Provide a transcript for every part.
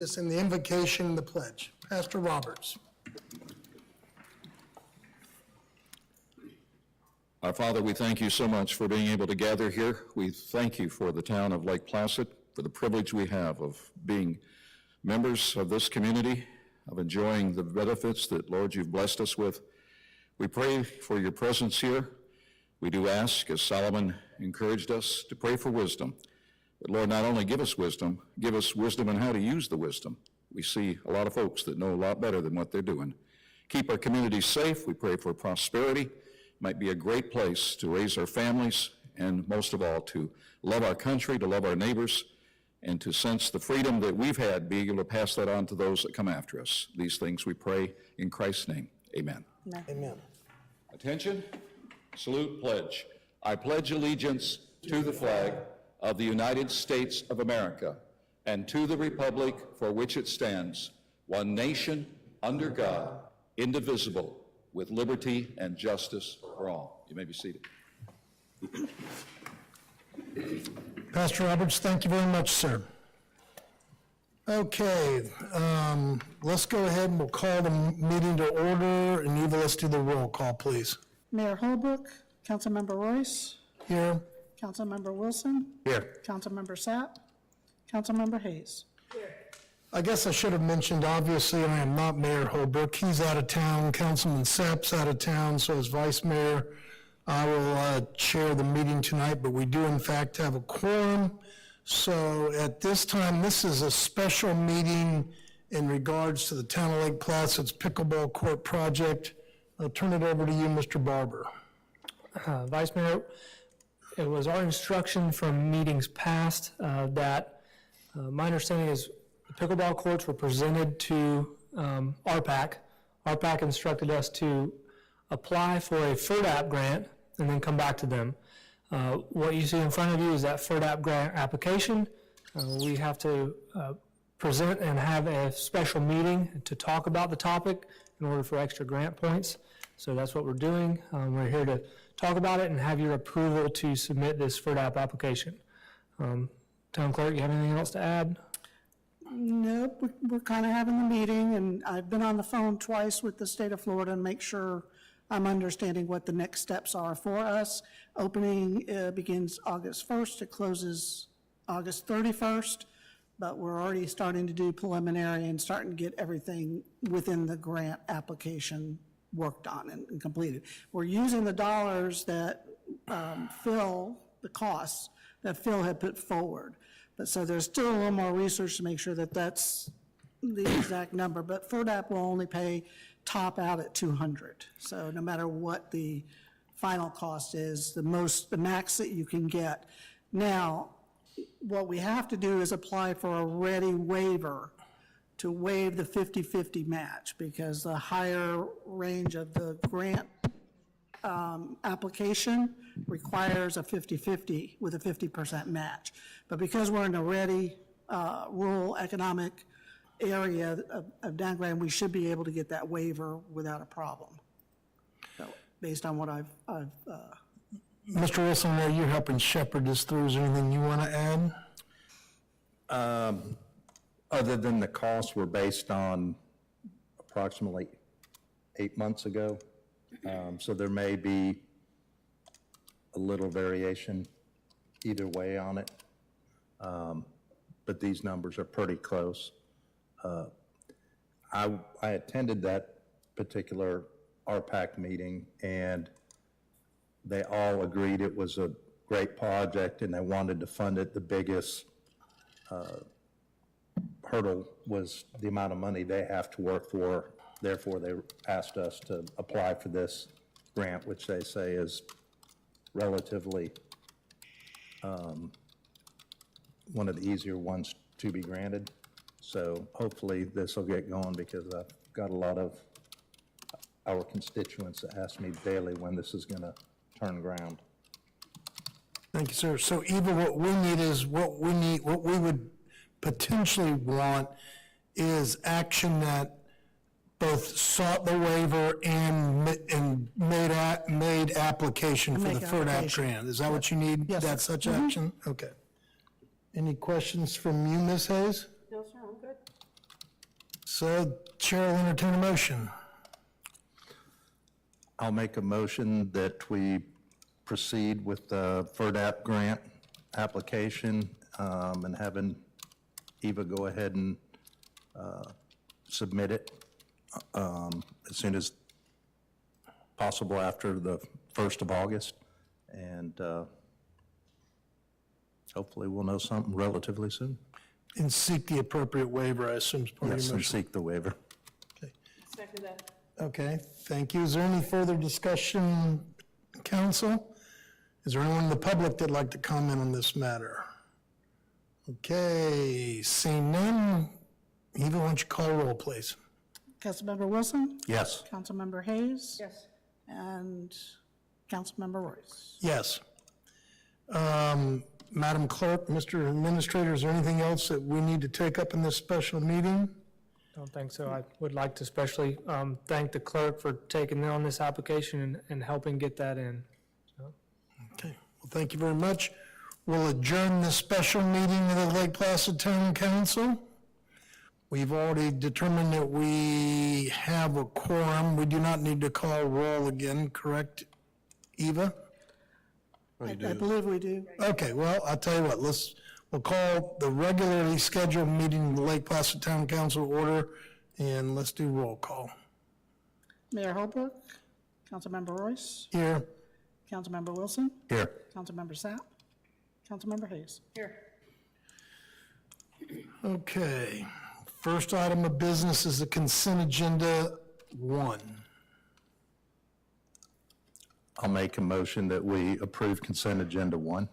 This in the invocation and the pledge. Pastor Roberts. Our Father, we thank you so much for being able to gather here. We thank you for the town of Lake Placid, for the privilege we have of being members of this community, of enjoying the benefits that, Lord, you've blessed us with. We pray for your presence here. We do ask, as Solomon encouraged us, to pray for wisdom. But Lord, not only give us wisdom in how to use the wisdom. We see a lot of folks that know a lot better than what they're doing. Keep our community safe. We pray for prosperity. It might be a great place to raise our families, and most of all, to love our country, to love our neighbors, and to sense the freedom that we've had, being able to pass that on to those that come after us. These things we pray in Christ's name. Amen. Amen. Attention, salute, pledge. I pledge allegiance to the flag of the United States of America and to the republic for which it stands, one nation, under God, indivisible, with liberty and justice for all. You may be seated. Pastor Roberts, thank you very much, sir. Okay, let's go ahead and we'll call the meeting to order. And Eva, let's do the roll call, please. Mayor Holbrook, Councilmember Royce, Here. Councilmember Wilson, Here. Councilmember Sapp, Councilmember Hayes. I guess I should have mentioned, obviously, I am not Mayor Holbrook. He's out of town. Councilman Sapp's out of town, so as Vice Mayor, I will chair the meeting tonight, but we do in fact have a quorum. So at this time, this is a special meeting in regards to the Town of Lake Placid's pickleball court project. I'll turn it over to you, Mr. Barber. Vice Mayor, it was our instruction from meetings past that my understanding is the pickleball courts were presented to RPAC. RPAC instructed us to apply for a FERDAP grant and then come back to them. What you see in front of you is that FERDAP grant application. We have to present and have a special meeting to talk about the topic in order for extra grant points. So that's what we're doing. We're here to talk about it and have your approval to submit this FERDAP application. Town Clerk, you have anything else to add? Nope, we're kind of having the meeting, and I've been on the phone twice with the state of Florida and make sure I'm understanding what the next steps are for us. Opening begins August 1st, it closes August 31st, but we're already starting to do preliminary and starting to get everything within the grant application worked on and completed. We're using the dollars that Phil, the costs that Phil had put forward. But so there's still a little more research to make sure that that's the exact number, but FERDAP will only pay top out at 200. So no matter what the final cost is, the max that you can get. Now, what we have to do is apply for a ready waiver to waive the 50-50 match, because the higher range of the grant application requires a 50-50 with a 50% match. But because we're in a ready rural economic area of Down Grand, we should be able to get that waiver without a problem. So based on what I've Mr. Wilson, are you helping shepherd this through? Is there anything you want to add? Other than the costs were based on approximately 8 months ago. So there may be a little variation either way on it. But these numbers are pretty close. I attended that particular RPAC meeting, and they all agreed it was a great project and they wanted to fund it. The biggest hurdle was the amount of money they have to work for. Therefore, they asked us to apply for this grant, which they say is relatively one of the easier ones to be granted. So hopefully this will get going, because I've got a lot of our constituents that ask me daily when this is going to turn ground. Thank you, sir. So Eva, what we need is, what we would potentially want is action that both sought the waiver and made application for the FERDAP grant. Is that what you need? Yes, That sir. such action? Okay. Any questions from you, Ms. Hayes? No, sir, I'm good. So Chair will entertain a motion. I'll make a motion that we proceed with the FERDAP grant application and having Eva go ahead and submit it as soon as possible after the 1st of August. And hopefully we'll know something relatively soon. And seek the appropriate waiver, I assume is part of Yes, your and motion. seek the waiver. Okay, thank you. Is there any further discussion, council? Is there anyone in the public that'd like to comment on this matter? Okay, seeing none, Eva, why don't you call roll, please? Councilmember Wilson? Yes. Councilmember Hayes? Yes. And Councilmember Royce? Yes. Madam Clerk, Mr. Administrator, is there anything else that we need to take up in this special meeting? Don't think so. I would like to especially thank the clerk for taking on this application and helping get that in. Okay, well, thank you very much. We'll adjourn this special meeting of the Lake Placid Town Council. We've already determined that we have a quorum. We do not need to call roll again, correct, Eva? I believe we do. Okay, well, I'll tell you what, we'll call the regularly scheduled meeting of the Lake Placid Town Council order, and let's do roll call. Mayor Holbrook? Councilmember Royce? Here. Councilmember Wilson? Here. Councilmember Sapp? Councilmember Hayes? Here. Okay, first item of business is the consent agenda 1. I'll make a motion that we approve consent agenda 1.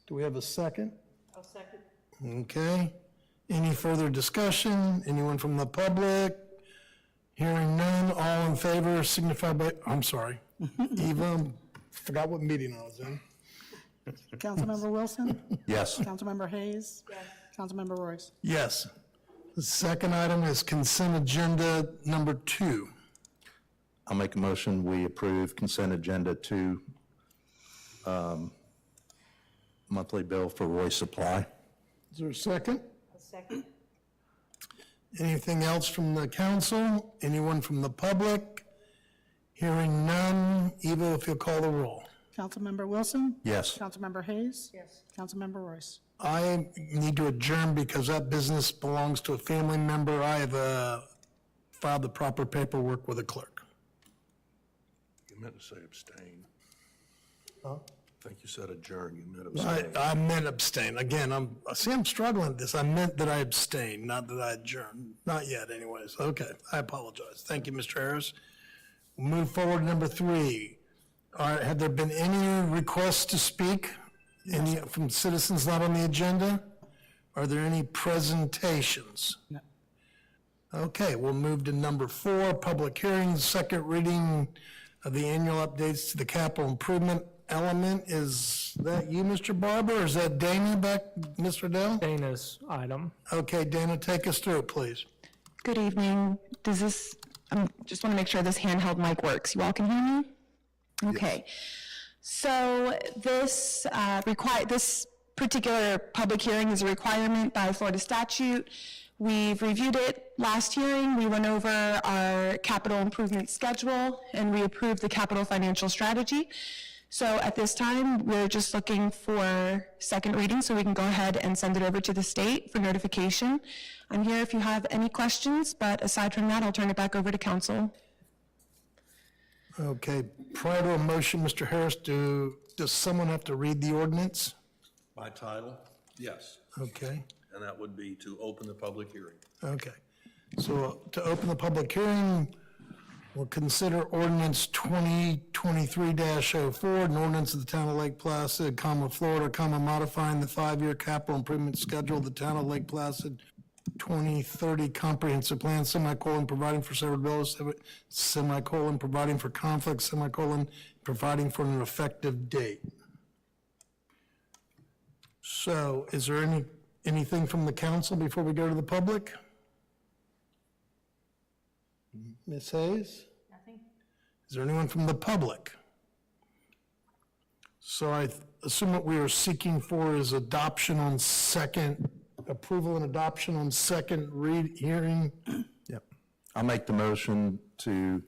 Do we have a second? I'll second. Okay. Any further discussion? Anyone from the public? Hearing none, all in favor signify by, I'm sorry. Eva, forgot what meeting I was in. Councilmember Wilson? Yes. Councilmember Hayes? Yes. Councilmember Royce? Yes. The second item is consent agenda number 2. I'll make a motion, we approve consent agenda 2, monthly bill for Royce Supply. Is there a second? A second. Anything else from the council? Anyone from the public? Hearing none, Eva, if you'll call the roll. Councilmember Wilson? Yes. Councilmember Hayes? Yes. Councilmember Royce? I need to adjourn because that business belongs to a family member. I have filed the proper paperwork with the clerk. You meant to say abstain. Huh? I think you said adjourn, you meant abstain. I meant abstain. Again, I'm struggling with this. I meant that I abstain, not that I adjourn. Not yet anyways. Okay, I apologize. Thank you, Mr. Harris. We'll move forward to number 3. All right, have there been any requests to speak? Any from citizens not on the agenda? Are there any presentations? No. Okay, we'll move to number 4, public hearings, second reading of the annual updates to the capital improvement element. Is that you, Mr. Barber, or is that Dana back, Mr. Dell? Dana's item. Okay, Dana, take us through it, please. Good evening. Does this, just want to make sure this handheld mic works. You all can hear me? Okay. So this this particular public hearing is a requirement by Florida statute. We've reviewed it last hearing. We went over our capital improvement schedule and we approved the capital financial strategy. So at this time, we're just looking for second reading so we can go ahead and send it over to the state for notification. I'm here if you have any questions, but aside from that, I'll turn it back over to council. Okay, prior to a motion, Mr. Harris, does someone have to read the ordinance? By title, yes, Okay, and that would be to open the public hearing. okay. So to open the public hearing, we'll consider ordinance 2023-04, an ordinance of the town of Lake Placid, Florida, modifying the 5-year capital improvement schedule of the town of Lake Placid 2030 comprehensive plan, providing for severability, providing for conflict, providing for an effective date. So is there anything from the council before we go to the public? Ms. Hayes? Nothing. Is there anyone from the public? So I assume what we are seeking for is adoption on second approval and adoption on second hearing. Yep. I'll make the motion to,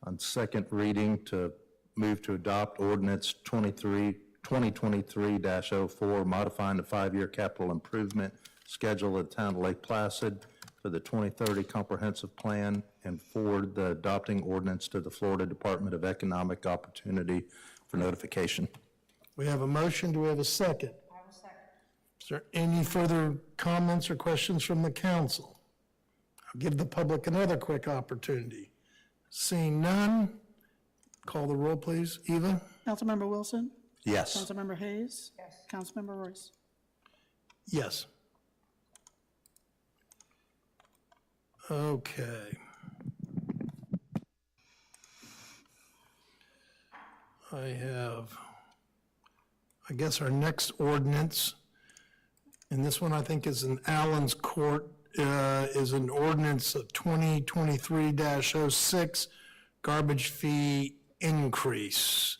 on second reading, to move to adopt ordinance 2023-04, modifying the 5-year capital improvement schedule of the town of Lake Placid for the 2030 comprehensive plan, and forward the adopting ordinance to the Florida Department of Economic Opportunity for notification. We have a motion, do we have a second? I have a second. Is there any further comments or questions from the council? I'll give the public another quick opportunity. Seeing none, call the roll, please. Eva? Councilmember Wilson? Yes. Councilmember Hayes? Yes. Councilmember Royce? Yes. Okay. I guess our next ordinance, and this one I think is in Allen's court, is an ordinance of 2023-06, garbage fee increase.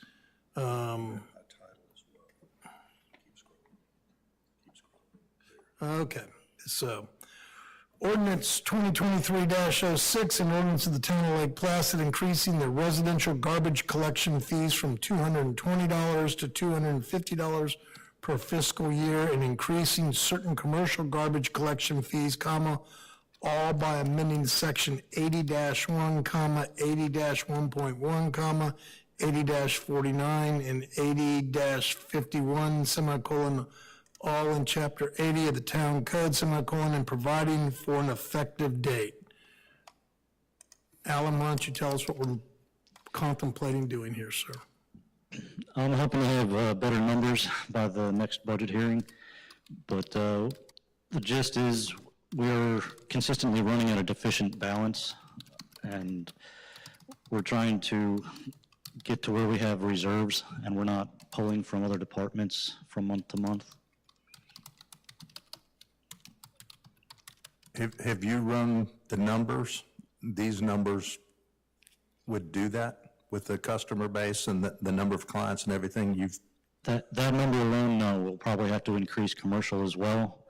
Okay, so ordinance 2023-06, an ordinance of the town of Lake Placid increasing the residential garbage collection fees from $220 to $250 per fiscal year, and increasing certain commercial garbage collection fees, comma, all by amending section 80-1, comma, 80-1.1, comma, 80-49, and 80-51, semicolon, all in chapter 80 of the town code, semicolon, and providing for an effective date. Alan, why don't you tell us what we're contemplating doing here, sir? I'm hoping to have better numbers by the next budget hearing, but the gist is we're consistently running at a deficient balance, and we're trying to get to where we have reserves, and we're not pulling from other departments from month to month. Have you run the numbers? These numbers would do that with the customer base and the number of clients and everything you've? That number alone, no, we'll probably have to increase commercial as well,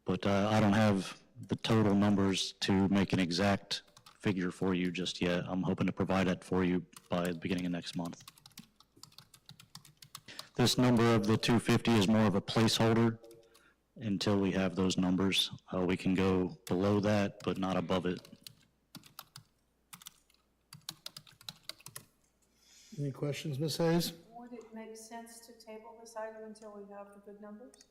but I don't have the total numbers to make an exact figure for you just yet. I'm hoping to provide that for you by the beginning of next month. This number of the 250 is more of a placeholder until we have those numbers. We can go below that, but not above it. Any questions, Ms. Hayes? Would it make sense to table this item until we have the good numbers?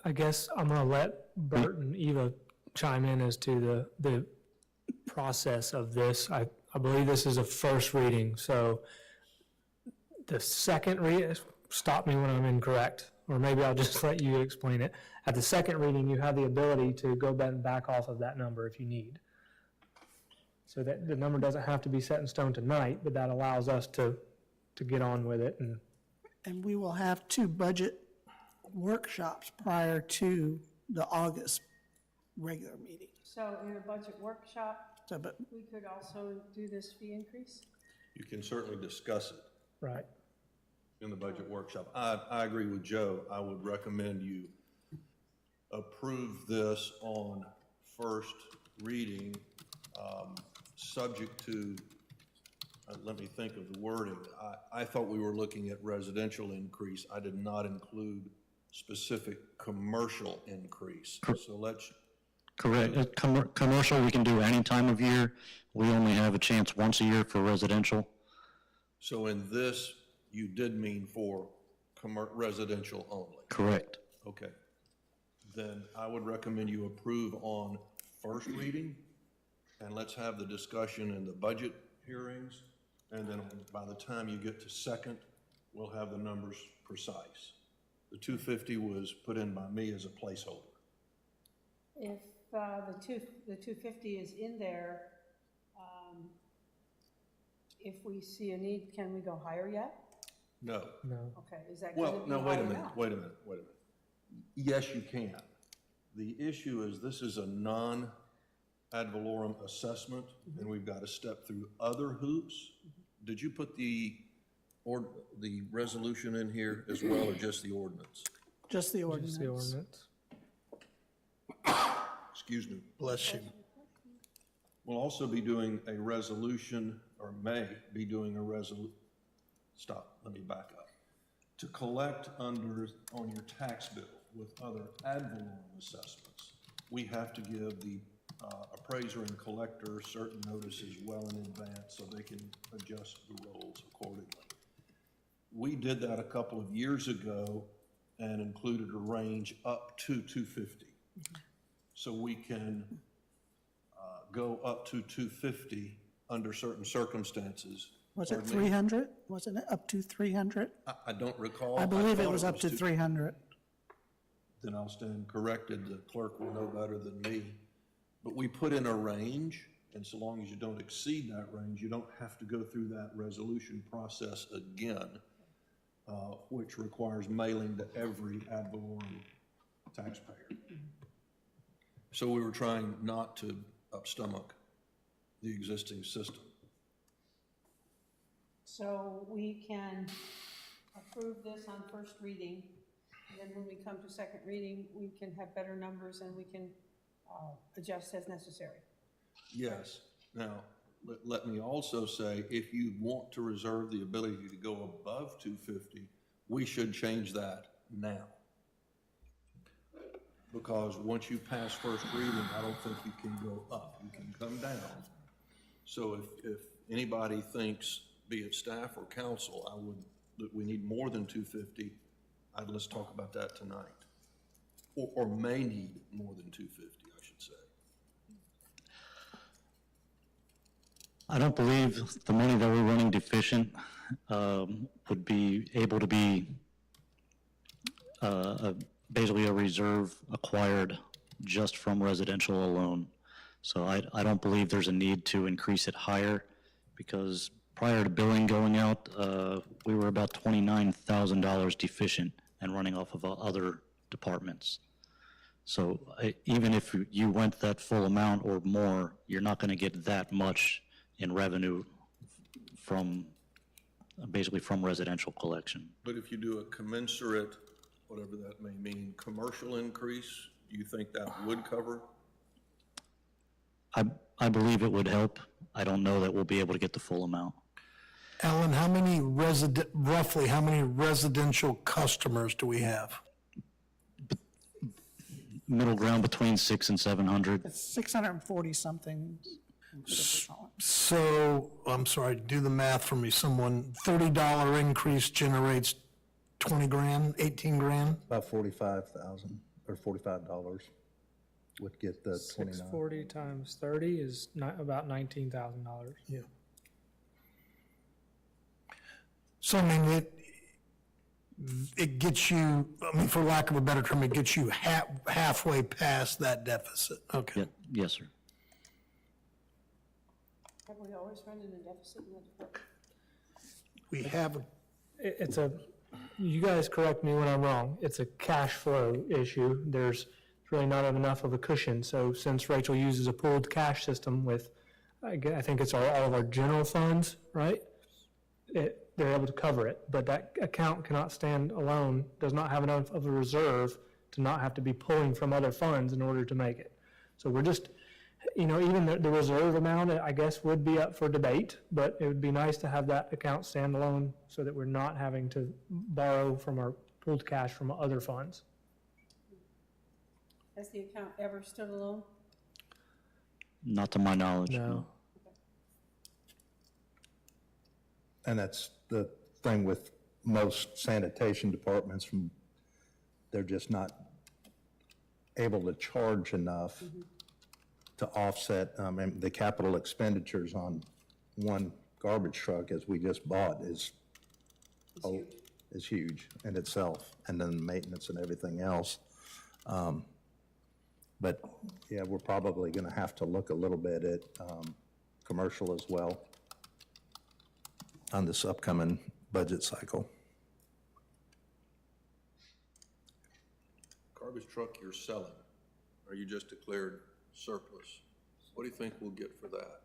I guess I'm gonna let Bert and Eva chime in as to the process of this. I believe this is a first reading, so the second read, stop me when I'm incorrect, or maybe I'll just let you explain it. At the second reading, you have the ability to go back off of that number if you need. So that the number doesn't have to be set in stone tonight, but that allows us to get on with it. And we will have 2 budget workshops prior to the August regular meeting. So in a budget workshop, So, but we could also do this fee increase? You can certainly discuss it Right. in the budget workshop. I agree with Joe. I would recommend you approve this on first reading, subject to, let me think of the wording. I thought we were looking at residential increase. I did not include specific commercial increase. So let's. Correct. Commercial, we can do any time of year. We only have a chance once a year for residential. So in this, you did mean for residential only? Correct. Okay. Then I would recommend you approve on first reading, and let's have the discussion in the budget hearings, and then by the time you get to second, we'll have the numbers precise. The 250 was put in by me as a placeholder. If the 250 is in there, if we see a need, can we go higher yet? No. Okay, is that Well, gonna be no, higher now? wait a minute. Yes, you can. The issue is this is a non-ad valorem assessment, and we've got to step through other hoops. Did you put the resolution in here as well, or just the ordinance? just the Just ordinance. the ordinance. excuse me. Bless you. We'll also be doing a resolution, or may be doing a stop, let me back up. To collect on your tax bill with other ad valorem assessments, we have to give the appraiser and collector certain notices well in advance so they can adjust the rolls accordingly. We did that a couple of years ago and included a range up to 250. So we can go up to 250 under certain circumstances. Was it Pardon me? 300? Wasn't it up to 300? I don't recall. I believe it thought was up to 300. Then I'll stand corrected. The clerk will know better than me. But we put in a range, and so long as you don't exceed that range, you don't have to go through that resolution process again, which requires mailing to every ad valorem taxpayer. So we were trying not to upstomach the existing system. So we can approve this on first reading, and then when we come to second reading, we can have better numbers and we can adjust as necessary. Yes. Now, let me also say, if you want to reserve the ability to go above 250, we should change that now. Because once you pass first reading, I don't think you can go up. You can come down. So if anybody thinks, be it staff or council, that we need more than 250, let's talk about that tonight. Or may need more than 250, I should say. I don't believe the money that we're running deficient would be able to be basically a reserve acquired just from residential alone. So I don't believe there's a need to increase it higher, because prior to billing going out, we were about $29,000 deficient and running off of other departments. So even if you went that full amount or more, you're not going to get that much in revenue from, basically from residential collection. But if you do a commensurate, whatever that may mean, commercial increase, do you think that would cover? I believe it would help. I don't know that we'll be able to get the full amount. Alan, roughly how many residential customers do we have? Middle ground between 600 and 700. It's 640 something. So, I'm sorry, do the math for me, someone, $30 increase generates 20 grand, 18 grand? About 45,000 or $45 would get the 29. 640 times 30 is about $19,000. Yeah. So, I mean, it gets you, I mean, for lack of a better term, it gets you halfway past that deficit. Okay. Yeah, yes, sir. Have we always run in a deficit in that department? We have, It's you guys correct me when I'm wrong, it's a cash flow issue. There's really not enough of a cushion. So since Rachel uses a pooled cash system with, I think it's all of our general funds, right? They're able to cover it, but that account cannot stand alone, does not have enough of a reserve to not have to be pulling from other funds in order to make it. So we're just, even the reserve amount, I guess, would be up for debate, but it would be nice to have that account stand alone so that we're not having to borrow from our pooled cash from other funds. Has the account ever stood alone? Not to my knowledge. No. And that's the thing with most sanitation departments, they're just not able to charge enough to offset, and the capital expenditures on one garbage truck, as we just bought, is huge in itself, and then maintenance and everything else. But yeah, we're probably gonna have to look a little bit at commercial as well on this upcoming budget cycle. Garbage truck you're selling, or you just declared surplus? What do you think we'll get for that?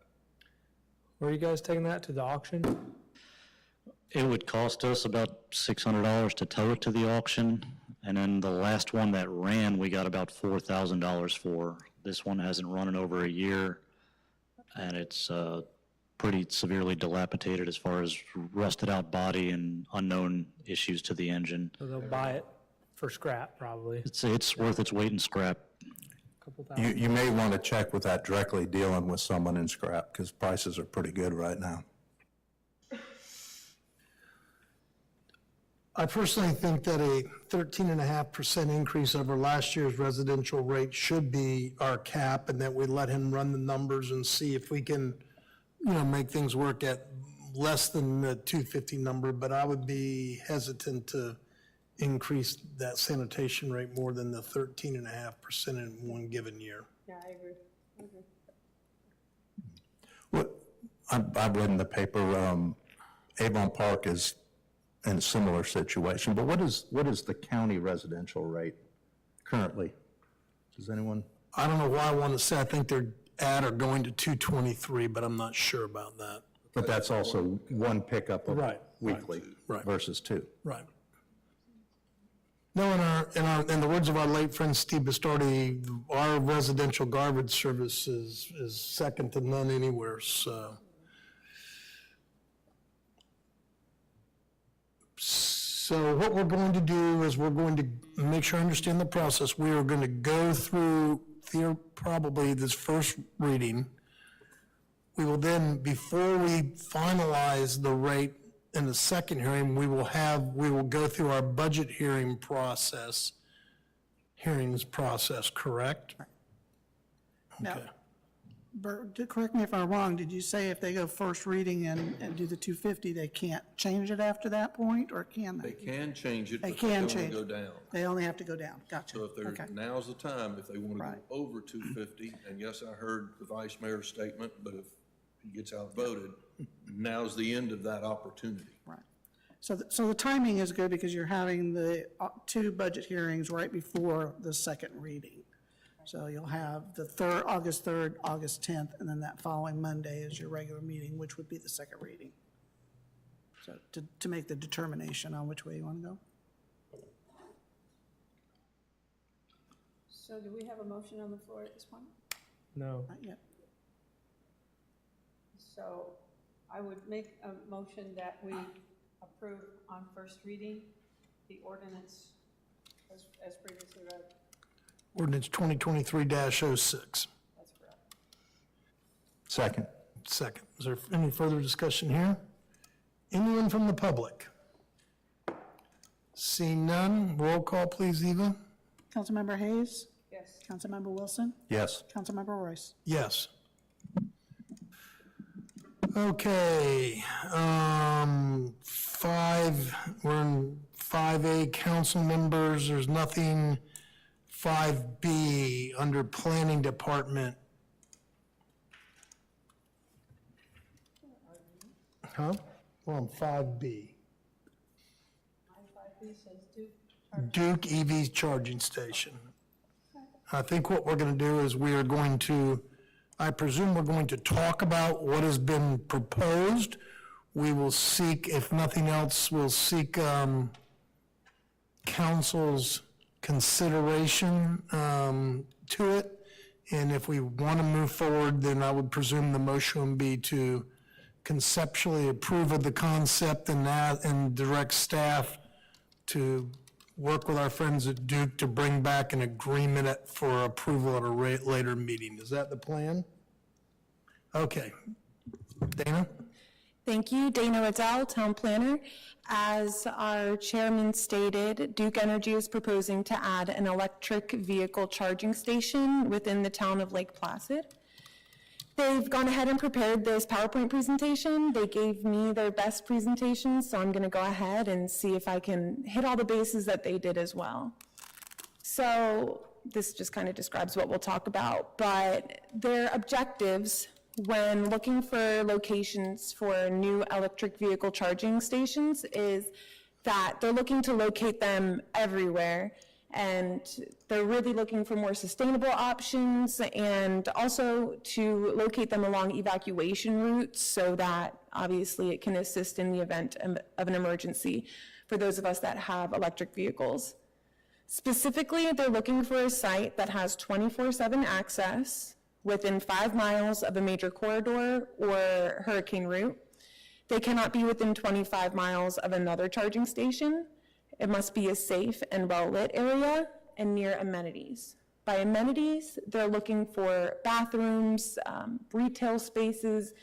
Were you guys taking that to the auction? It would cost us about $600 to tow it to the auction, and then the last one that ran, we got about $4,000 for. This one hasn't run in over a year, and it's pretty severely dilapidated as far as rusted out body and unknown issues to the engine. So they'll buy it for scrap, probably, It's worth its weight in scrap. couple thousand. You may want to check with that directly, dealing with someone in scrap, because prices are pretty good right now. I personally think that a 13.5% increase over last year's residential rate should be our cap, and that we let him run the numbers and see if we can, make things work at less than the 250 number, but I would be hesitant to increase that sanitation rate more than the 13.5% in one given year. Yeah, I agree. What, I've read in the paper, Avon Park is in a similar situation, but what is the county residential rate currently? Does anyone? I don't know why I want to say, I think they're at or going to 223, but I'm not sure about that. But that's also one pickup of Right, weekly right. versus two. Right. No, in the words of our late friend Steve Bastardi, our residential garbage service is second to none anywhere, so. So what we're going to do is we're going to make sure I understand the process. We are going to go through probably this first reading. We will then, before we finalize the rate in the second hearing, we will go through our budget hearings process, correct? Now, Okay. Bert, correct me if I'm wrong, did you say if they go first reading and do the 250, they can't change it after that point, or can They they? can change it, They but can they only change go it. down. They only have to go down, gotcha. So if they're, Okay. now's the time, if they want to Right. go over 250, and yes, I heard the vice mayor's statement, but if he gets outvoted, now's the end of that opportunity. Right. So the timing is good because you're having the two budget hearings right before the second reading. So you'll have the August 3rd, August 10th, and then that following Monday is your regular meeting, which would be the second reading. So to make the determination on which way you want to go. So do we have a motion on the floor at this point? No. Not yet. So I would make a motion that we approve on first reading the ordinance as previously read. Ordinance 2023-06. That's correct. Second. Second. Is there any further discussion here? Anyone from the public? Seeing none, roll call, please, Eva. Councilmember Hayes? Yes. Councilmember Wilson? Yes. Councilmember Royce? Yes. Okay, we're in 5A, council members, there's nothing. 5B, under planning department. Huh? We're on 5B. 5B says Duke EV charging station. I think what we're going to do is we are going to, I presume we're going to talk about what has been proposed. We will seek, if nothing else, we'll seek council's consideration to it. And if we want to move forward, then I would presume the motion would be to conceptually approve of the concept and direct staff to work with our friends at Duke to bring back an agreement for approval at a later meeting. Is that the plan? Okay. Dana? Thank you, Dana Riddell, Town Planner. As our chairman stated, Duke Energy is proposing to add an electric vehicle charging station within the town of Lake Placid. They've gone ahead and prepared this PowerPoint presentation. They gave me their best presentation, so I'm going to go ahead and see if I can hit all the bases that they did as well. So this just kind of describes what we'll talk about, but their objectives when looking for locations for new electric vehicle charging stations is that they're looking to locate them everywhere, and they're really looking for more sustainable options and also to locate them along evacuation routes so that obviously it can assist in the event of an emergency for those of us that have electric vehicles. Specifically, they're looking for a site that has 24/7 access within 5 miles of a major corridor or hurricane route. They cannot be within 25 miles of another charging station. It must be a safe and well-lit area and near amenities. By amenities, they're looking for bathrooms, retail spaces,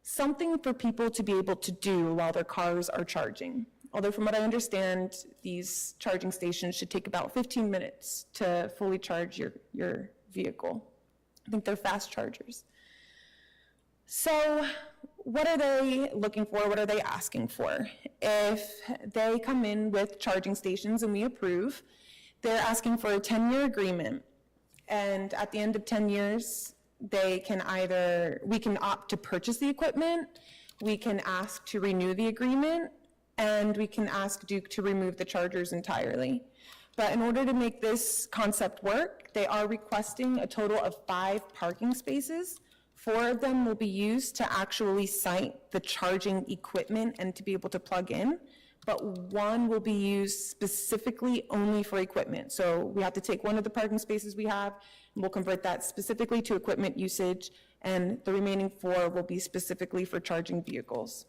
something for people to be able to do while their cars are charging. Although from what I understand, these charging stations should take about 15 minutes to fully charge your vehicle. I think they're fast chargers. So what are they looking for? What are they asking for? If they come in with charging stations and we approve, they're asking for a 10-year agreement. And at the end of 10 years, we can opt to purchase the equipment, we can ask to renew the agreement, and we can ask Duke to remove the chargers entirely. But in order to make this concept work, they are requesting a total of 5 parking spaces. 4 of them will be used to actually site the charging equipment and to be able to plug in, but 1 will be used specifically only for equipment. So we have to take 1 of the parking spaces we have, and we'll convert that specifically to equipment usage, and the remaining 4 will be specifically for charging vehicles.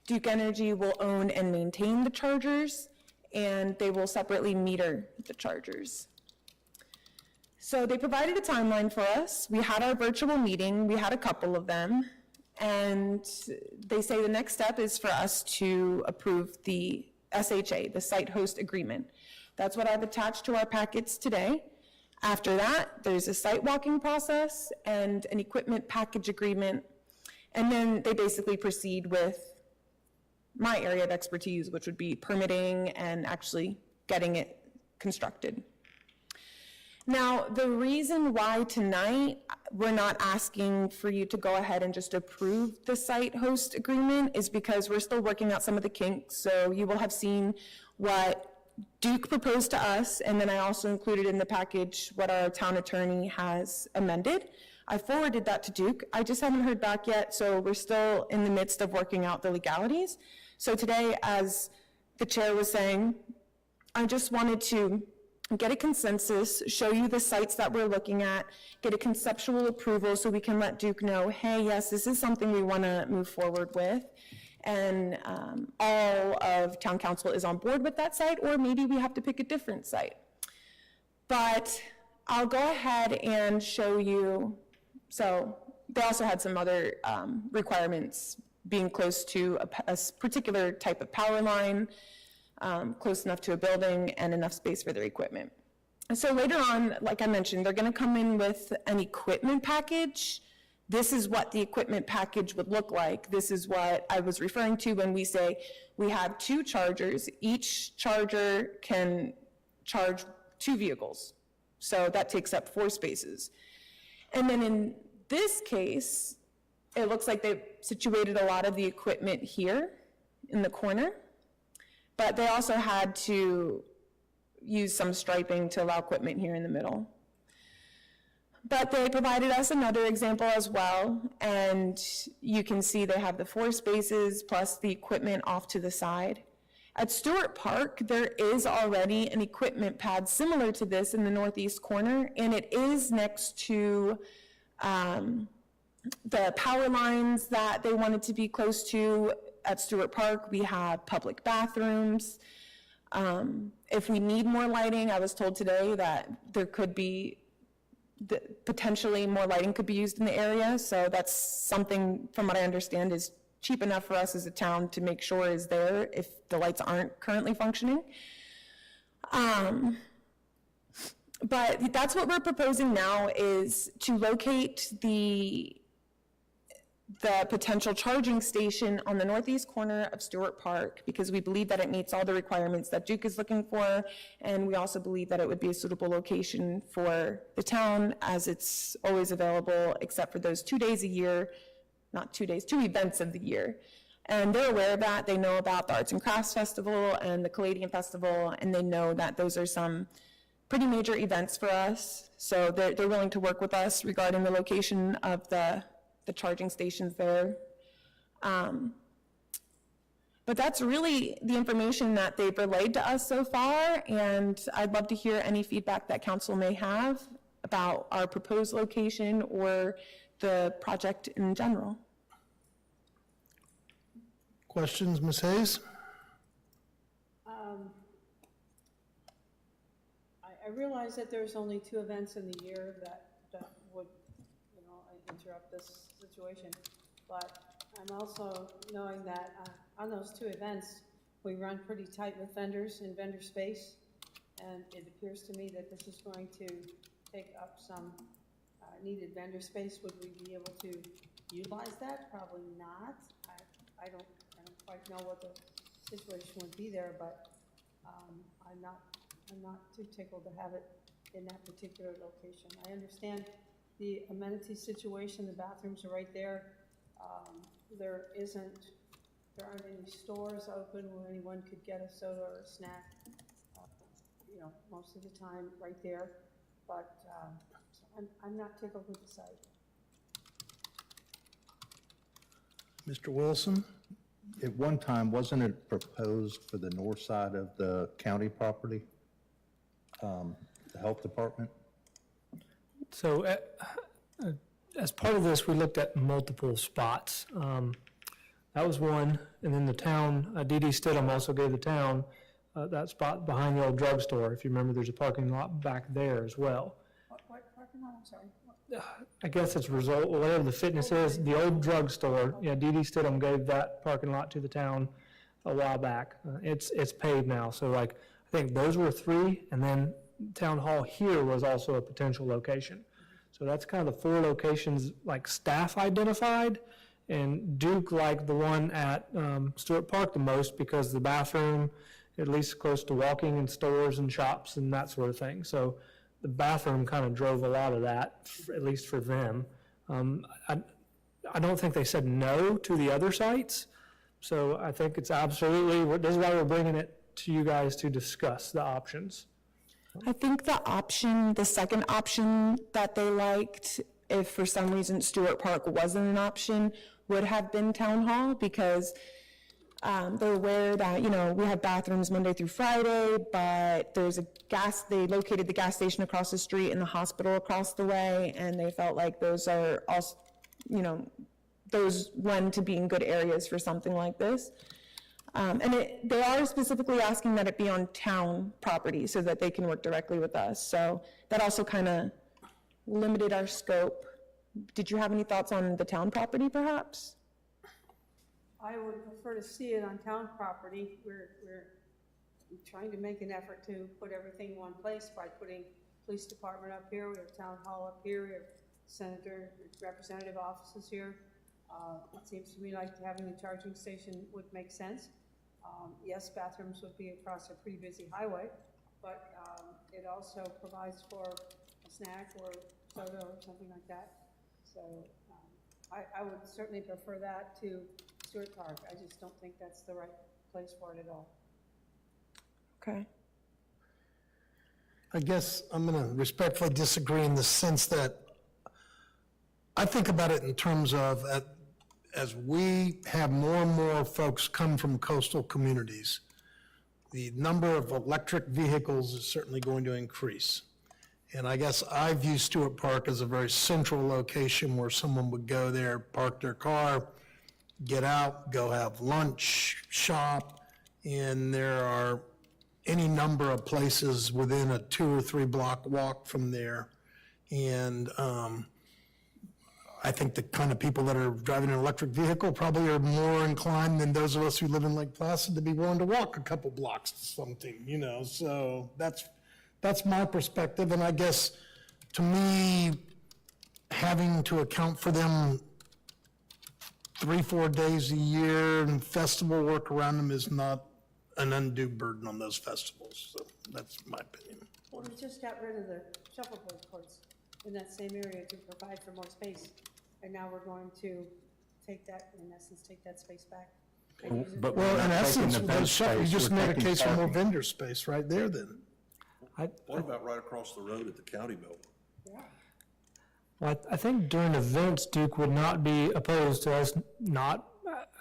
Duke Energy will own and maintain the chargers, and they will separately meter the chargers. So they provided a timeline for us. We had our virtual meeting. We had a couple of them. And they say the next step is for us to approve the SHA, the site host agreement. That's what I've attached to our packets today. After that, there's a site walking process and an equipment package agreement. And then they basically proceed with my area of expertise, which would be permitting and actually getting it constructed. Now, the reason why tonight we're not asking for you to go ahead and just approve the site host agreement is because we're still working out some of the kinks. So you will have seen what Duke proposed to us, and then I also included in the package what our town attorney has amended. I forwarded that to Duke. I just haven't heard back yet, so we're still in the midst of working out the legalities. So today, as the chair was saying, I just wanted to get a consensus, show you the sites that we're looking at, get a conceptual approval so we can let Duke know, hey, yes, this is something we want to move forward with. And all of town council is on board with that site, or maybe we have to pick a different site. But I'll go ahead and show you, so they also had some other requirements, being close to a particular type of power line, close enough to a building, and enough space for their equipment. And so later on, like I mentioned, they're gonna come in with an equipment package. This is what the equipment package would look like. This is what I was referring to when we say we have 2 chargers. Each charger can charge 2 vehicles. So that takes up 4 spaces. And then in this case, it looks like they've situated a lot of the equipment here in the corner. But they also had to use some striping to allow equipment here in the middle. But they provided us another example as well, and you can see they have the 4 spaces plus the equipment off to the side. At Stewart Park, there is already an equipment pad similar to this in the northeast corner, and it is next to the power lines that they wanted to be close to. At Stewart Park, we have public bathrooms. If we need more lighting, I was told today that there could be, potentially more lighting could be used in the area, so that's something, from what I understand, is cheap enough for us as a town to make sure is there if the lights aren't currently functioning. But that's what we're proposing now, is to locate the potential charging station on the northeast corner of Stewart Park, because we believe that it meets all the requirements that Duke is looking for, and we also believe that it would be a suitable location for the town, as it's always available except for those 2 days a year, not 2 days, 2 events of the year. And they're aware of that. They know about the Arts and Crafts Festival and the Caladian Festival, and they know that those are some pretty major events for us. So they're willing to work with us regarding the location of the charging stations there. But that's really the information that they've relayed to us so far, and I'd love to hear any feedback that council may have about our proposed location or the project in general. Questions, Ms. Hayes? I realize that there's only 2 events in the year that would, interrupt this situation. But I'm also knowing that on those 2 events, we run pretty tight with vendors and vendor space. And it appears to me that this is going to take up some needed vendor space. Would we be able to utilize that? Probably not. I don't quite know what the situation would be there, but I'm not too tickled to have it in that particular location. I understand the amenity situation, the bathrooms are right there. There aren't any stores open where anyone could get a soda or a snack, most of the time right there. But so I'm not tickled with the site. Mr. Wilson? At one time, wasn't it proposed for the north side of the county property? The health department? So as part of this, we looked at multiple spots. That was one, and then the town, D.D. Stidham also gave the town that spot behind the old drugstore. If you remember, there's a parking lot back there as well. What parking lot? I'm sorry. I guess it's whatever the fitness is, the old drugstore. Yeah, D.D. Stidham gave that parking lot to the town a while back. It's paved now, so like, I think those were 3, and then Town Hall here was also a potential location. So that's kind of the 4 locations like staff identified, and Duke liked the one at Stewart Park the most because the bathroom, at least close to walking and stores and shops and that sort of thing. So the bathroom kind of drove a lot of that, at least for them. I don't think they said no to the other sites. So I think it's absolutely, this is why we're bringing it to you guys to discuss the options. I think the second option that they liked, if for some reason Stewart Park wasn't an option, would have been Town Hall, because they're aware that, we have bathrooms Monday through Friday, but they located the gas station across the street and the hospital across the way, and they felt like those are also, those lend to being good areas for something like this. And they are specifically asking that it be on town property so that they can work directly with us. So that also kind of limited our scope. Did you have any thoughts on the town property, perhaps? I would prefer to see it on town property. We're trying to make an effort to put everything in one place by putting police department up here, we have town hall up here, we have senator, representative offices here. It seems to me like having the charging station would make sense. Yes, bathrooms would be across a pretty busy highway, but it also provides for a snack or soda or something like that. So I would certainly prefer that to Stewart Park. I just don't think that's the right place for it at all. Okay. I guess I'm going to respectfully disagree in the sense that I think about it in terms of as we have more and more folks come from coastal communities, the number of electric vehicles is certainly going to increase. And I guess I view Stewart Park as a very central location where someone would go there, park their car, get out, go have lunch, shop, and there are any number of places within a 2 or 3 block walk from there. And I think the kind of people that are driving an electric vehicle probably are more inclined than those of us who live in Lake Placid to be willing to walk a couple blocks to something, so that's my perspective. And I guess, to me, having to account for them 3-4 days a year and festival work around them is not an undue burden on those festivals. So that's my opinion. Well, we just got rid of the shuffleboard courts in that same area to provide for more space. And now we're going to take that, in essence, take that space back. And use it But for- Well, we're in not taking essence, the with bench those shuffle, you space, just we're made a taking case for more parking. vendor space right there then. What about right across the road at the county building? Yeah. Well, I think during events, Duke would not be opposed to us not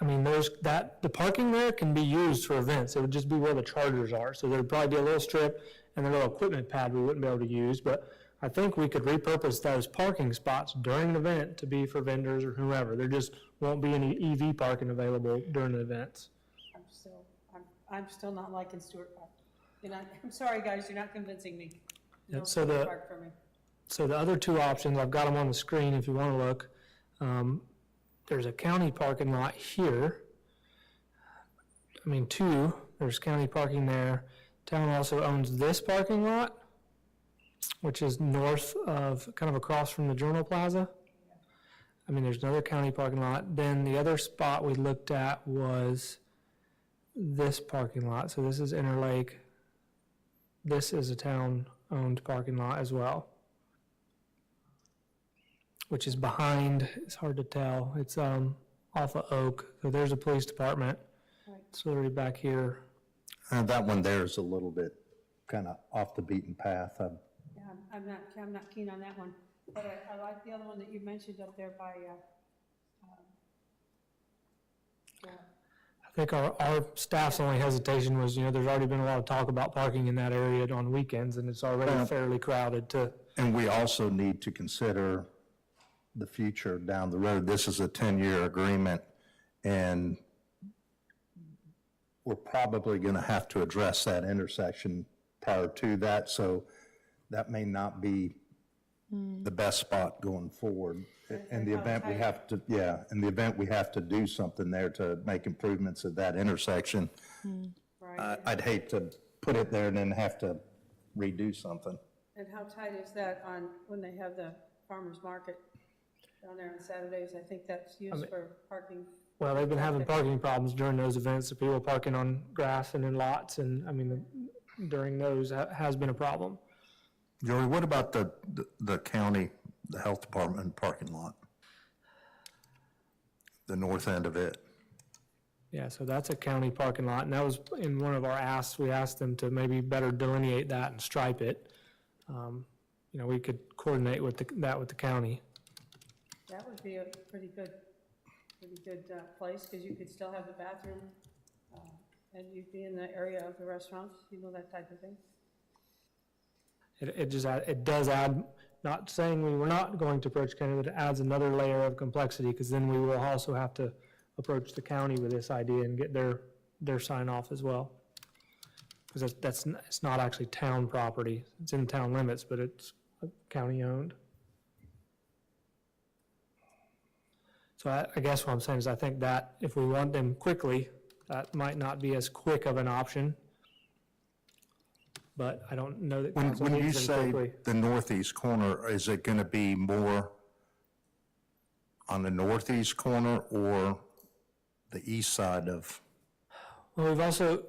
I mean, the parking there can be used for events. It would just be where the chargers are. So there'd probably be a little strip and a little equipment pad we wouldn't be able to use. But I think we could repurpose those parking spots during an event to be for vendors or whoever. There just won't be any EV parking available during the events. I'm still not liking Stewart Park. I'm sorry, guys, you're not convincing me. Yeah, No so Stewart Park for me. So the other two options, I've got them on the screen if you want to look. There's a county parking lot here. I mean, two, there's county parking there. Town also owns this parking lot, which is north of, kind of across from the Journal Plaza. I mean, there's another county parking lot. Then the other spot we looked at was this parking lot. So this is Interlake. This is a town-owned parking lot as well, which is behind, it's hard to tell. It's off of Oak. So there's a police department. Right. It's literally back here. That one there is a little bit kind of off the beaten path. Yeah, I'm not keen on that one, but I like the other one that you mentioned up there by, I think our staff's only hesitation was, there's already been a lot of talk about parking in that area on weekends, and it's already fairly crowded to. And we also need to consider the future down the road. This is a 10-year agreement, and we're probably going to have to address that intersection prior to that, so that may not be the best spot going forward. In the event we have to, in the event we have to do something there to make improvements at that intersection, I'd hate to put it there and then have to redo something. and how tight is that on, when they have the farmer's market down there on Saturdays? I think that's used for parking. Well, they've been having parking problems during those events, so people parking on grass and in lots, and during those has been a problem. Joey, what about the county, the health department parking lot? The north end of it? Yeah, so that's a county parking lot, and that was in one of our asks. We asked them to maybe better delineate that and stripe it. We could coordinate with that with the county. That would be a pretty good place, because you could still have the bathroom, and you'd be in the area of the restaurants, that type of thing. It does add, not saying we were not going to approach county, but it adds another layer of complexity, because then we will also have to approach the county with this idea and get their sign off as well. Because it's not actually town property. It's in town limits, but it's county owned. So I guess what I'm saying is I think that if we want them quickly, that might not be as quick of an option. But I don't know that council When you needs them say quickly. the northeast corner, is it going to be more on the northeast corner or the east side of? Well, we've also,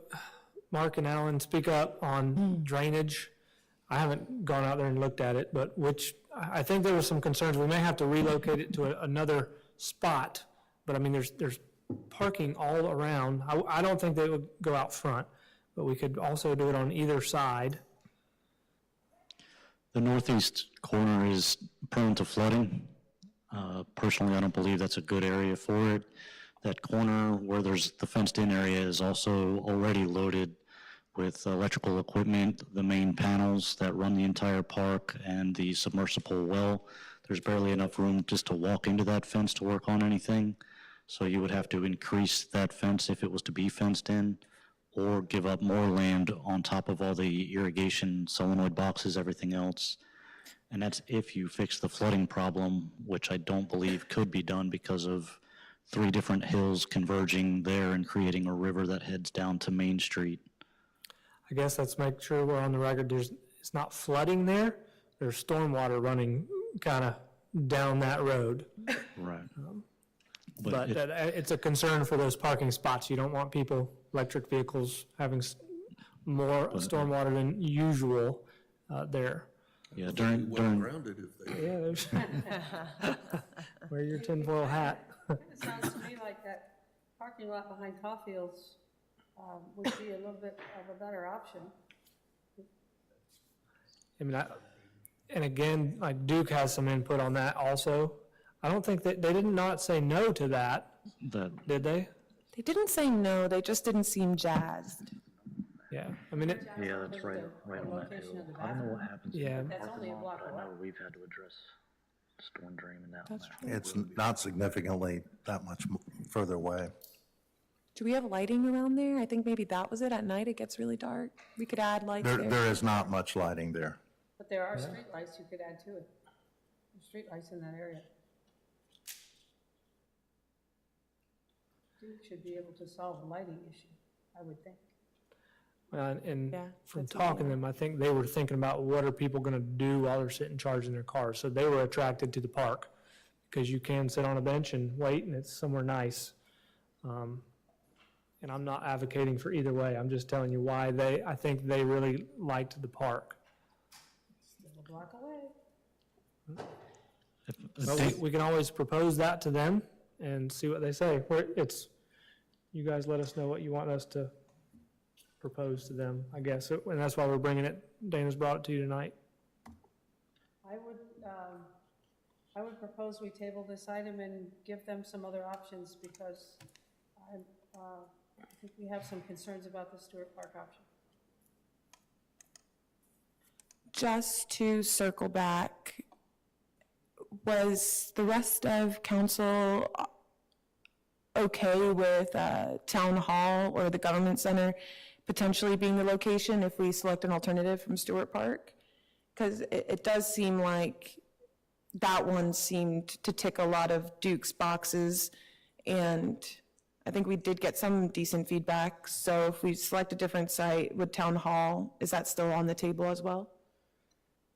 Mark and Alan speak up on drainage. I haven't gone out there and looked at it, but I think there were some concerns. We may have to relocate it to another spot, but there's parking all around. I don't think they would go out front, but we could also do it on either side. The northeast corner is prone to flooding. Personally, I don't believe that's a good area for it. That corner where there's the fenced-in area is also already loaded with electrical equipment, the main panels that run the entire park, and the submersible well. There's barely enough room just to walk into that fence to work on anything. So you would have to increase that fence if it was to be fenced in, or give up more land on top of all the irrigation, solenoid boxes, everything else. And that's if you fix the flooding problem, which I don't believe could be done because of 3 different hills converging there and creating a river that heads down to Main Street. I guess let's make sure we're on the record. It's not flooding there. There's stormwater running kind of down that road. Right. But it's a concern for those parking spots. You don't want people, electric vehicles, having more stormwater than usual there. Yeah, Well during grounded if they. Yeah, there's, wear your tinfoil hat. It sounds to me like that parking lot behind Caulfield's would be a little bit of a better option. And again, like Duke has some input on that also. I don't think that, they did not say no to that, did they? They didn't say no, they just didn't seem jazzed. Yeah, I mean, Yeah, that's right, right on that Location hill. of the I don't know what bathroom. happens Yeah. in the That's only parking a lot, block but I know away. we've had to address storm drain and that. That's true. It's not significantly that much further away. Do we have lighting around there? I think maybe that was it. At night, it gets really dark. We could add lights there. There is not much lighting there. But there are streetlights you could add to it. There's streetlights in that area. Duke should be able to solve the lighting issue, I would think. and Yeah, from that's a talking to good them, I think they were thinking about what are people gonna do while they're sitting charging their cars. So they were attracted to the park, because you can sit on a bench and wait, and it's somewhere nice. And I'm not advocating for either way, I'm just telling you why I think they really liked the park. Still a block away. But we can always propose that to them and see what they say. You guys let us know what you want us to propose to them, I guess, and that's why we're bringing it, Dana's brought it to you tonight. I would propose we table this item and give them some other options, because I think we have some concerns about the Stewart Park option. Just to circle back, was the rest of council okay with Town Hall or the Government Center potentially being the location if we select an alternative from Stewart Park? Because it does seem like that one seemed to tick a lot of Duke's boxes, and I think we did get some decent feedback. So if we select a different site with Town Hall, is that still on the table as well?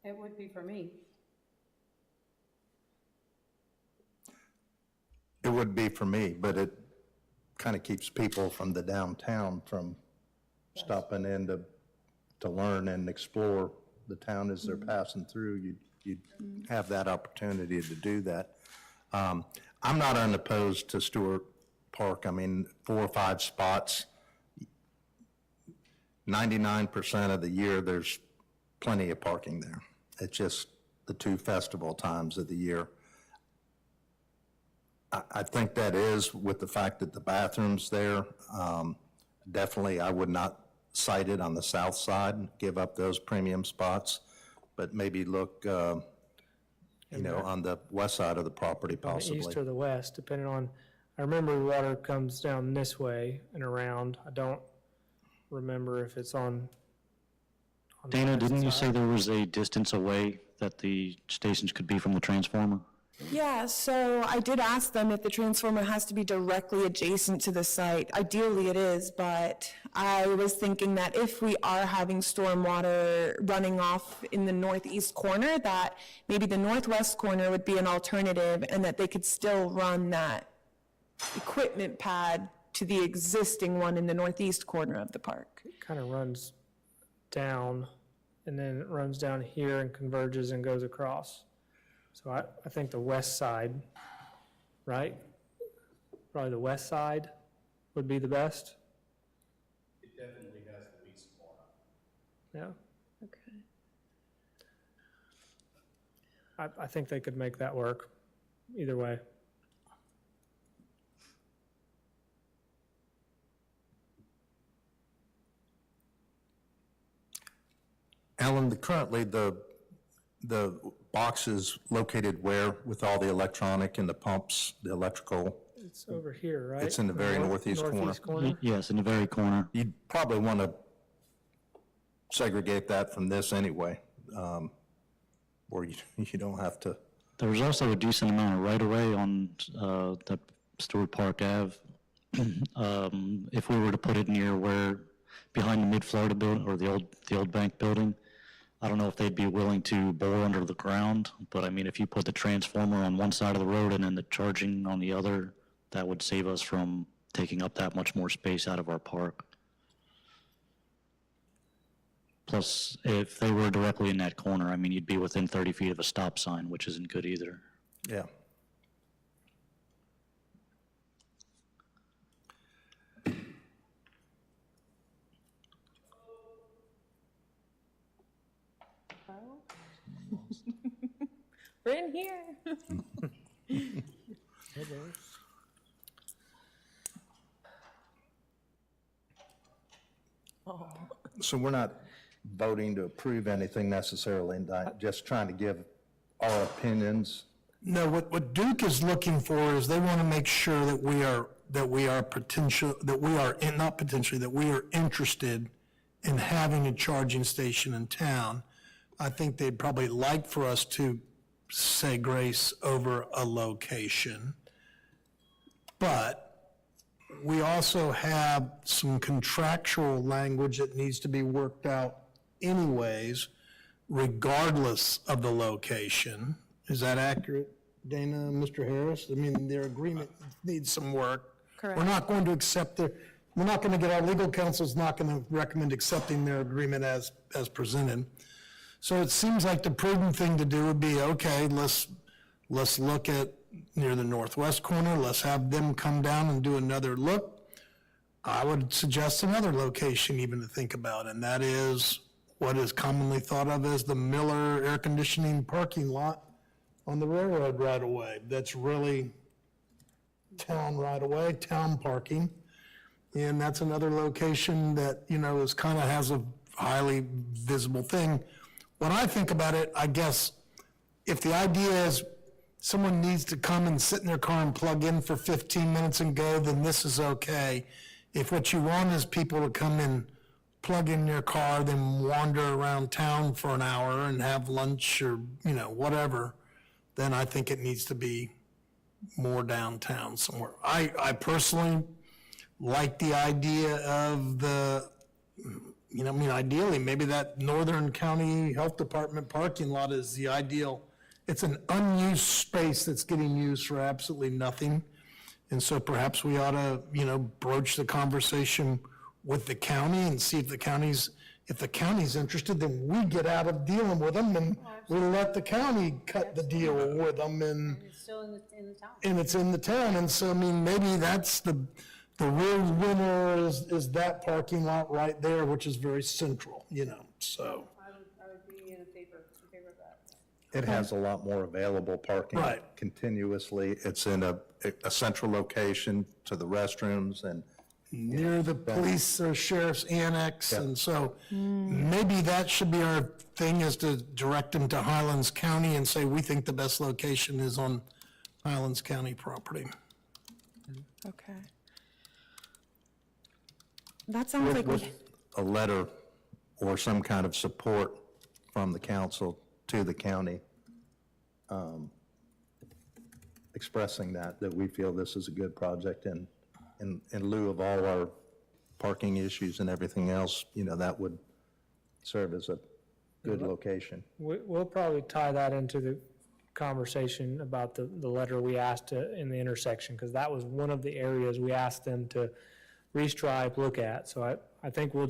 It would be for me. It would be for me, but it kind of keeps people from the downtown from stopping in to learn and explore the town as they're passing through. You'd have that opportunity to do that. I'm not unopposed to Stewart Park. I mean, 4 or 5 spots, 99% of the year, there's plenty of parking there. It's just the 2 festival times of the year. I think that is, with the fact that the bathroom's there, definitely I would not site it on the south side, give up those premium spots, but maybe look, on the west side of the property On the possibly. east or the west, depending on, I remember the water comes down this way and around. I don't remember if it's on the Dana, west didn't you side. say there was a distance away that the stations could be from the transformer? Yeah, so I did ask them if the transformer has to be directly adjacent to the site. Ideally it is, but I was thinking that if we are having stormwater running off in the northeast corner, that maybe the northwest corner would be an alternative, and that they could still run that equipment pad to the existing one in the northeast corner of the park. Kind of runs down, and then it runs down here and converges and goes across. So I think the west side, right? Probably the west side would be the best. It definitely has the least corner. Yeah, Okay. I think they could make that work, either way. Alan, currently the box is located where with all the electronic and the pumps, the electrical? It's over here, right? It's in the very northeast corner. Northeast corner? Yes, in the very corner. You'd probably want to segregate that from this anyway, or you don't have to. There was also a decent amount of right-of-way on the Stewart Park Ave. If we were to put it near where, behind the Mid-Florida building, or the old bank building, I don't know if they'd be willing to bore under the ground, but I mean, if you put the transformer on one side of the road and then the charging on the other, that would save us from taking up that much more space out of our park. Plus, if they were directly in that corner, I mean, you'd be within 30 feet of a stop sign, which isn't good either. Yeah. We're in here. So we're not voting to approve anything necessarily, just trying to give our opinions. No, what Duke is looking for is they want to make sure that we are interested in having a charging station in town. I think they'd probably like for us to say grace over a location. But we also have some contractual language that needs to be worked out anyways, regardless of the location. Is that accurate, Dana, Mr. Harris? I mean, their agreement needs some work. Correct. We're not going to accept we're not going to get, our legal counsel's not going to recommend accepting their agreement as presented. So it seems like the prudent thing to do would be, okay, let's look at near the northwest corner, let's have them come down and do another look. I would suggest another location even to think about, and that is what is commonly thought of as the Miller Air Conditioning parking lot on the railroad right-of-way. That's really town right-of-way, town parking. And that's another location that, is kind of has a highly visible thing. When I think about it, I guess if the idea is someone needs to come and sit in their car and plug in for 15 minutes and go, then this is okay. If what you want is people to come in, plug in their car, then wander around town for an hour and have lunch or, whatever, then I think it needs to be more downtown somewhere. I personally like the idea of ideally, maybe that Northern County Health Department parking lot is the ideal. It's an unused space that's getting used for absolutely nothing. And so perhaps we ought to, broach the conversation with the county and see if the county's interested, then we get out of dealing with them and we let the county cut the deal with them and It's still in the town. and it's in the town. And so, maybe that's the real winner is that parking lot right there, which is very central, so. I would be in favor of that. It has a lot more available parking. Right. Continuously. It's in a central location to the restrooms and. Near the police or sheriff's annex, Yep. and so maybe that should be our thing, is to direct them to Highlands County and say, we think the best location is on Highlands County property. Okay. That sounds like With a letter or some kind of support from the council to the county, expressing that we feel this is a good project, and in lieu of all our parking issues and everything else, that would serve as a good location. We'll probably tie that into the conversation about the letter we asked in the intersection, because that was one of the areas we asked them to restripe, look at. So I think we'll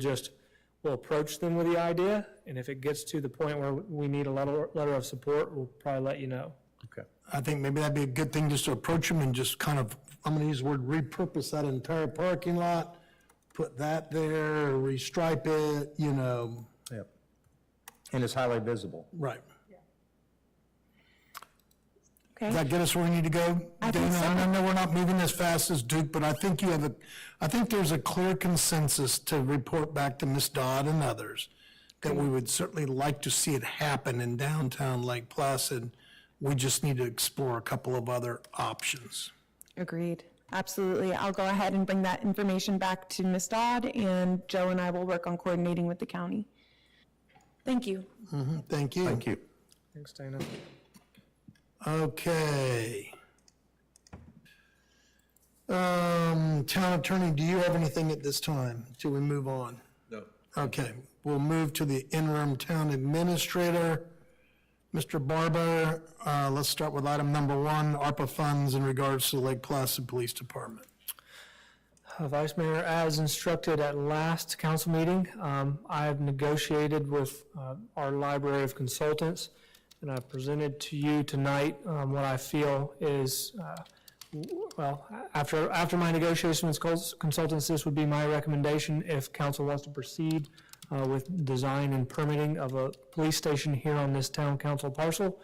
approach them with the idea, and if it gets to the point where we need a letter of support, we'll probably let you know. Okay. I think maybe that'd be a good thing, just to approach them and just kind of, I'm gonna use the word repurpose that entire parking lot, put that there, restripe it, Yep. And it's highly visible. right. okay. Does that get us where we need to go? I think Dana? so. I know we're not moving as fast as Duke, but I think I think there's a clear consensus to report back to Ms. Dodd and others that we would certainly like to see it happen in downtown Lake Placid. We just need to explore a couple of other options. Agreed. Absolutely. I'll go ahead and bring that information back to Ms. Dodd, and Joe and I will work on coordinating with the county. Thank you. Thank you. Thank you. Thanks, Dana. Okay. Town attorney, do you have anything at this time till we move on? No. Okay, we'll move to the interim town administrator. Mr. Barber, let's start with item number 1, ARPA funds in regards to the Lake Placid Police Department. Vice Mayor, as instructed at last council meeting, I have negotiated with our library of consultants, and I've presented to you tonight what I feel is, after my negotiation with consultants, this would be my recommendation if council wants to proceed with design and permitting of a police station here on this town council parcel.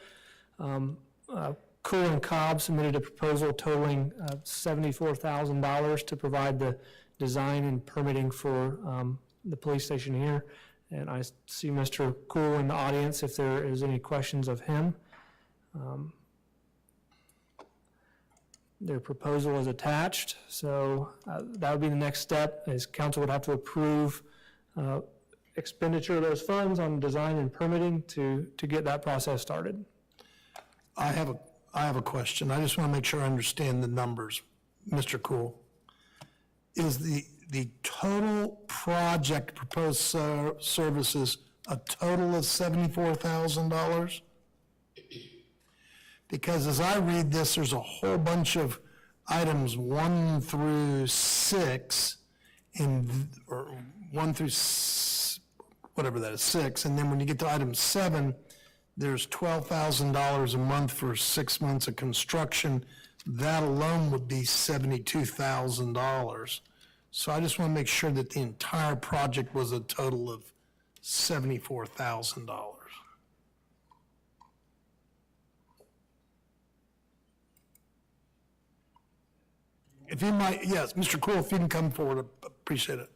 Cool and Cobb submitted a proposal totaling $74,000 to provide the design and permitting for the police station here. And I see Mr. Cool in the audience if there is any questions of him. Their proposal is attached, so that would be the next step, is council would have to approve expenditure of those funds on design and permitting to get that process started. I have a question. I just want to make sure I understand the numbers. Mr. Cool, is the total project proposed services a total of $74,000? Because as I read this, there's a whole bunch of items 1 through 6, or 1 through whatever that is, 6, and then when you get to item 7, there's $12,000 a month for 6 months of construction. That alone would be $72,000. So I just want to make sure that the entire project was a total of $74,000. If you might, yes, Mr. Cool, if you can come forward, I appreciate it.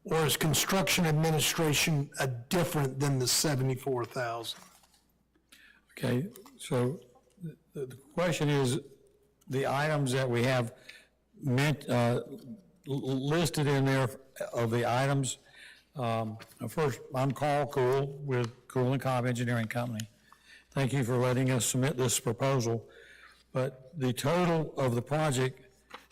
Or is construction administration different than the 74,000? Okay, so the question is, the items that we have listed in there of the items. First, I'm Carl Cool with Cool & Cobb Engineering Company. Thank you for letting us submit this proposal. But the total of the project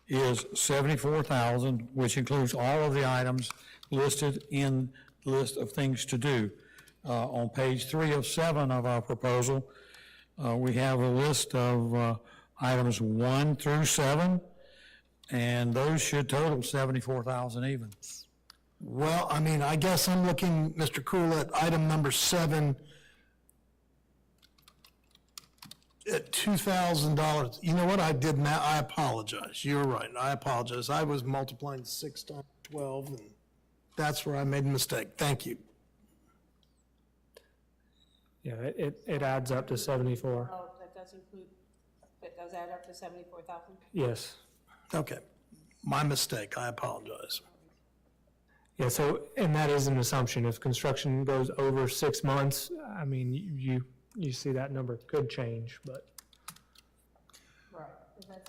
is $74,000, which includes all of the items listed in the list of things to do. On page 3 of 7 of our proposal, we have a list of items 1 through 7, and those should total $74,000 even. Well, I mean, I guess I'm looking, Mr. Cool, at item number 7, at $2,000. You know what I did now? I apologize. You're right. I apologize. I was multiplying 6 times 12, and that's where I made a mistake. Thank you. Yeah, it adds up to 74. Oh, that does add up to 74,000? Yes. Okay. My mistake. I apologize. Yeah, so, and that is an assumption. If construction goes over 6 months, I mean, you see that number could change, but. Right,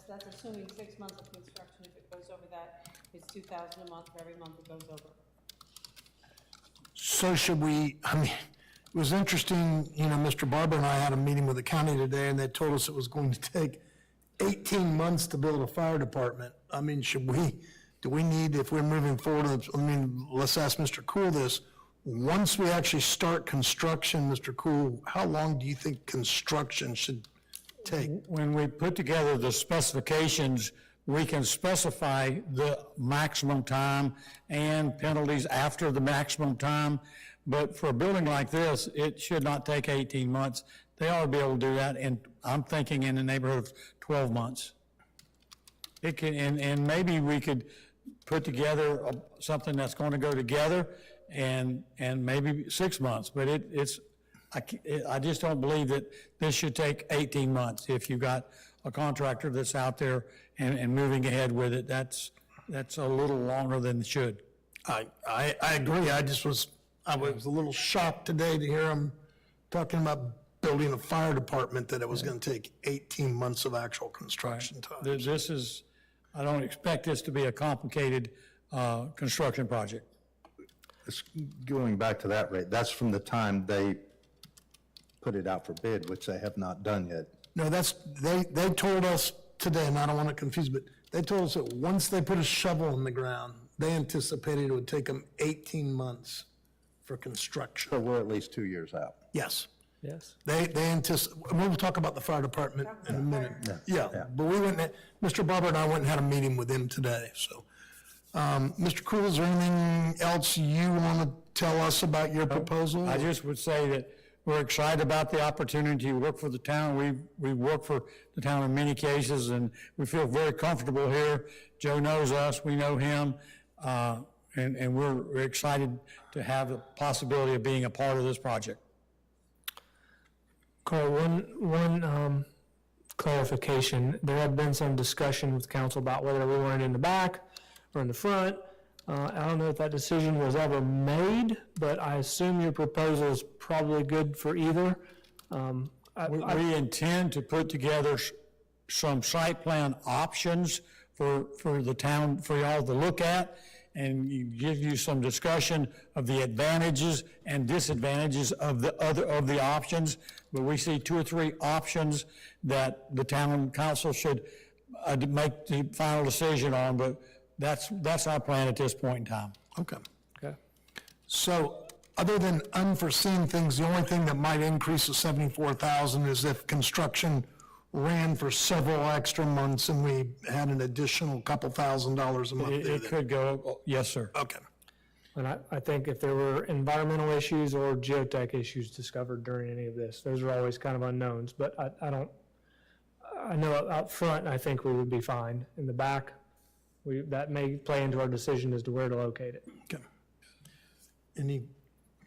that's assuming 6 months of construction. If it goes over that, it's 2,000 a month for every month it goes over. So should we, I mean, it was interesting, you know, Mr. Barber and I had a meeting with the county today, and they told us it was going to take 18 months to build a fire department. I mean, do we need, if we're moving forward, I mean, let's ask Mr. Cool this. Once we actually start construction, Mr. Cool, how long do you think construction should take? When we put together the specifications, we can specify the maximum time and penalties after the maximum time. But for a building like this, it should not take 18 months. They ought to be able to do that, and I'm thinking in the neighborhood of 12 months. It can, and maybe we could put together something that's going to go together and maybe 6 months, but I just don't believe that this should take 18 months. If you've got a contractor that's out there and moving ahead with it, that's a little longer than it should. I agree. I was a little shocked today to hear him talking about building a fire department, that it was going to take 18 months of actual construction time. This is, I don't expect this to be a complicated construction project. Going back to that rate, that's from the time they put it out for bid, which they have not done yet. No, they told us today, and I don't want to confuse, but they told us that once they put a shovel in the ground, they anticipated it would take them 18 months for construction. So we're at least 2 years out. Yes. Yes. They anticipate, we'll talk about the fire department in a minute. Yeah, but Mr. Barber and I went and had a meeting with him today, so. Mr. Cool, is there anything else you want to tell us about your proposal? I just would say that we're excited about the opportunity to work for the town. We've worked for the town in many cases, and we feel very comfortable here. Joe knows us, we know him, and we're excited to have the possibility of being a part of this project. Carl, one clarification. There had been some discussion with council about whether we wanted it in the back or in the front. I don't know if that decision was ever made, but I assume your proposal is probably good for either. We intend to put together some site plan options for the town, for y'all to look at, and give you some discussion of the advantages and disadvantages of the options. But we see 2 or 3 options that the town council should make the final decision on, but that's our plan at this point in time. Okay. Okay. So, other than unforeseen things, the only thing that might increase the 74,000 is if construction ran for several extra months and we had an additional couple $1,000s a month. It could go, yes, sir. Okay. And I think if there were environmental issues or geotech issues discovered during any of this, those are always kind of unknowns, but I know out front, I think we would be fine. In the back, that may play into our decision as to where to locate it. Okay.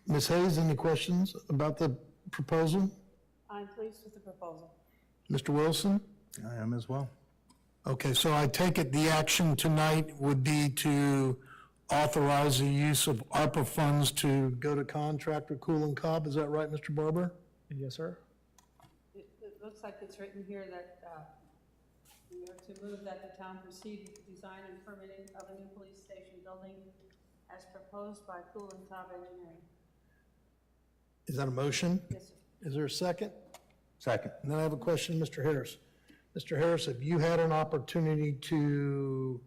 Ms. Hayes, any questions about the proposal? I'm pleased with the proposal. Mr. Wilson? I am as well. Okay, so I take it the action tonight would be to authorize the use of ARPA funds to go to contractor Cool and Cobb, is that right, Mr. Barber? Yes, sir. It looks like it's written here that, we are to move that the town proceed with the design and permitting of a new police station building as proposed by Cool and Cobb Engineering. Is that a motion? Yes, sir. Is there a second? Second. And then I have a question, Mr. Harris. Mr. Harris, have you had an opportunity to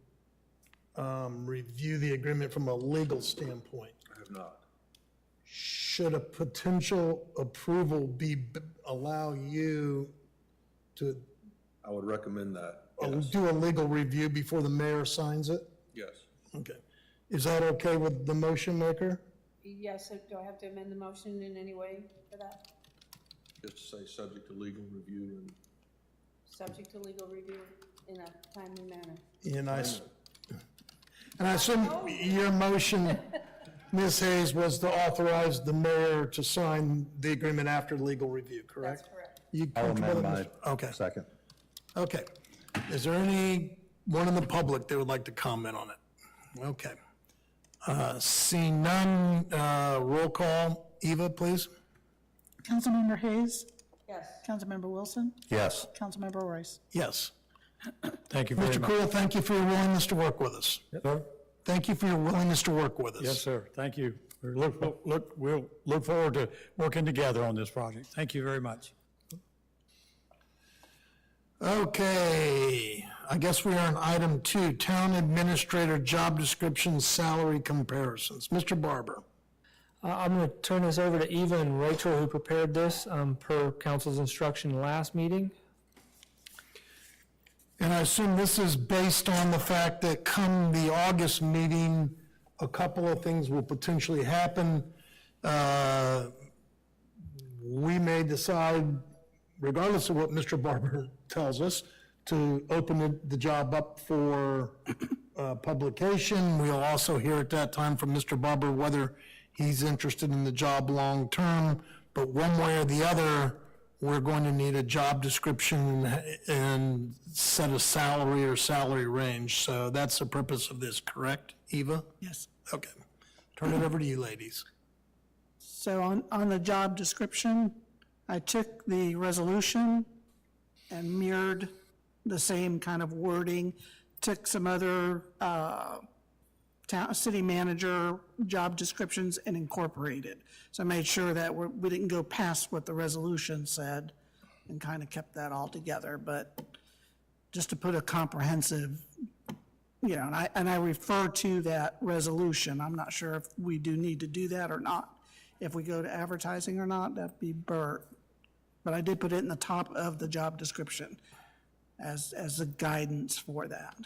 review the agreement from a legal standpoint? I have not. Should a potential approval allow you to I would recommend that, do a legal review before the mayor signs it? yes. Okay. Is that okay with the motion maker? Yes, so do I have to amend the motion in any way for that? Just say subject to legal review and Subject to legal review in a timely manner. And I assume your motion, Ms. Hayes, was to authorize the mayor to sign the agreement after legal review, correct? That's correct. You I'll comfortable amend with my this? Okay, second. okay. Is there anyone in the public that would like to comment on it? Okay. Seeing none, roll call. Eva, please. Councilmember Hayes, Yes. Councilmember Wilson, Yes. Councilmember Royce. Yes. Thank you very Mr. much. Cool, thank you for your willingness to work with us. Sir? Thank you for your willingness to work with us. Yes, sir. Thank you. We'll look forward to working together on this project. Thank you very much. Okay, I guess we are on item 2, town administrator job description salary comparisons. Mr. Barber. I'm going to turn this over to Eva and Rachel, who prepared this per council's instruction last meeting. And I assume this is based on the fact that come the August meeting, a couple of things will potentially happen. We may decide, regardless of what Mr. Barber tells us, to open the job up for publication. We'll also hear at that time from Mr. Barber whether he's interested in the job long-term, but one way or the other, we're going to need a job description and set a salary or salary range. So that's the purpose of this, correct, Eva? Yes. Okay. Turn it over to you, ladies. So on the job description, I took the resolution and mirrored the same kind of wording, took some other city manager job descriptions and incorporated. So I made sure that we didn't go past what the resolution said and kind of kept that all together, but just to put a comprehensive, and I refer to that resolution. I'm not sure if we do need to do that or not. If we go to advertising or not, that'd be Bert. But I did put it in the top of the job description as a guidance for that.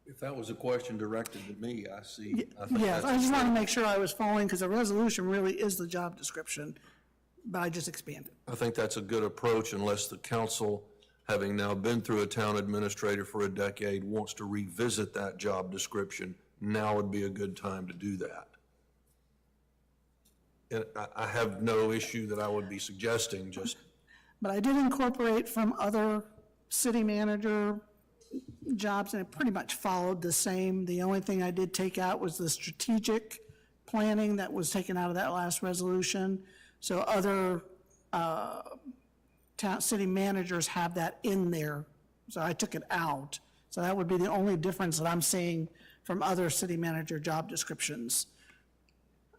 If that was a question directed to me, I think Yes, that's I just want to make sure I was following, because the resolution really is the job description, but I just expanded. I think that's a good approach unless the council, having now been through a town administrator for a decade, wants to revisit that job description. Now would be a good time to do that. And I have no issue that I would be suggesting, just, But I did incorporate from other city manager jobs, and it pretty much followed the same. The only thing I did take out was the strategic planning that was taken out of that last resolution. So other city managers have that in there, so I took it out. So that would be the only difference that I'm seeing from other city manager job descriptions.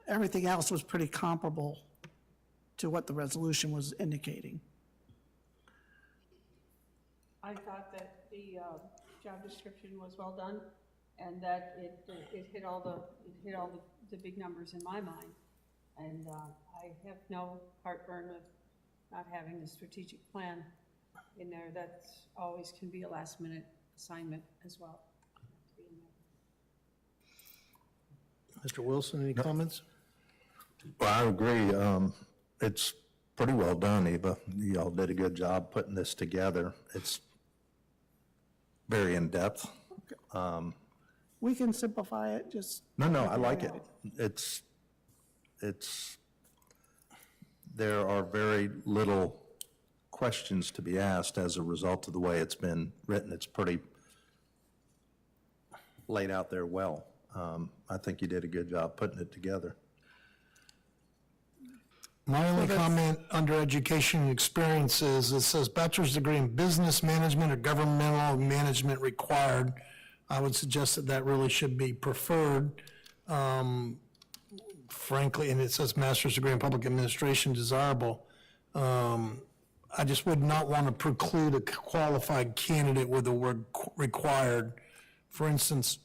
Everything else was pretty comparable to what the resolution was indicating. I thought that the job description was well done, and that it hit all the big numbers in my mind. And I have no heartburn with not having the strategic plan in there. That always can be a last-minute assignment as well. Mr. Wilson, any comments? Well, I agree. It's pretty well done, Eva. You all did a good job putting this together. It's very in-depth. We can simplify it, just. No, I like it. There are very little questions to be asked as a result of the way it's been written. It's pretty laid out there well. I think you did a good job putting it together. My only comment under education and experience is, it says bachelor's degree in business management or governmental management required. I would suggest that that really should be preferred, frankly, and it says master's degree in public administration desirable. I just would not want to preclude a qualified candidate with the word required. For instance,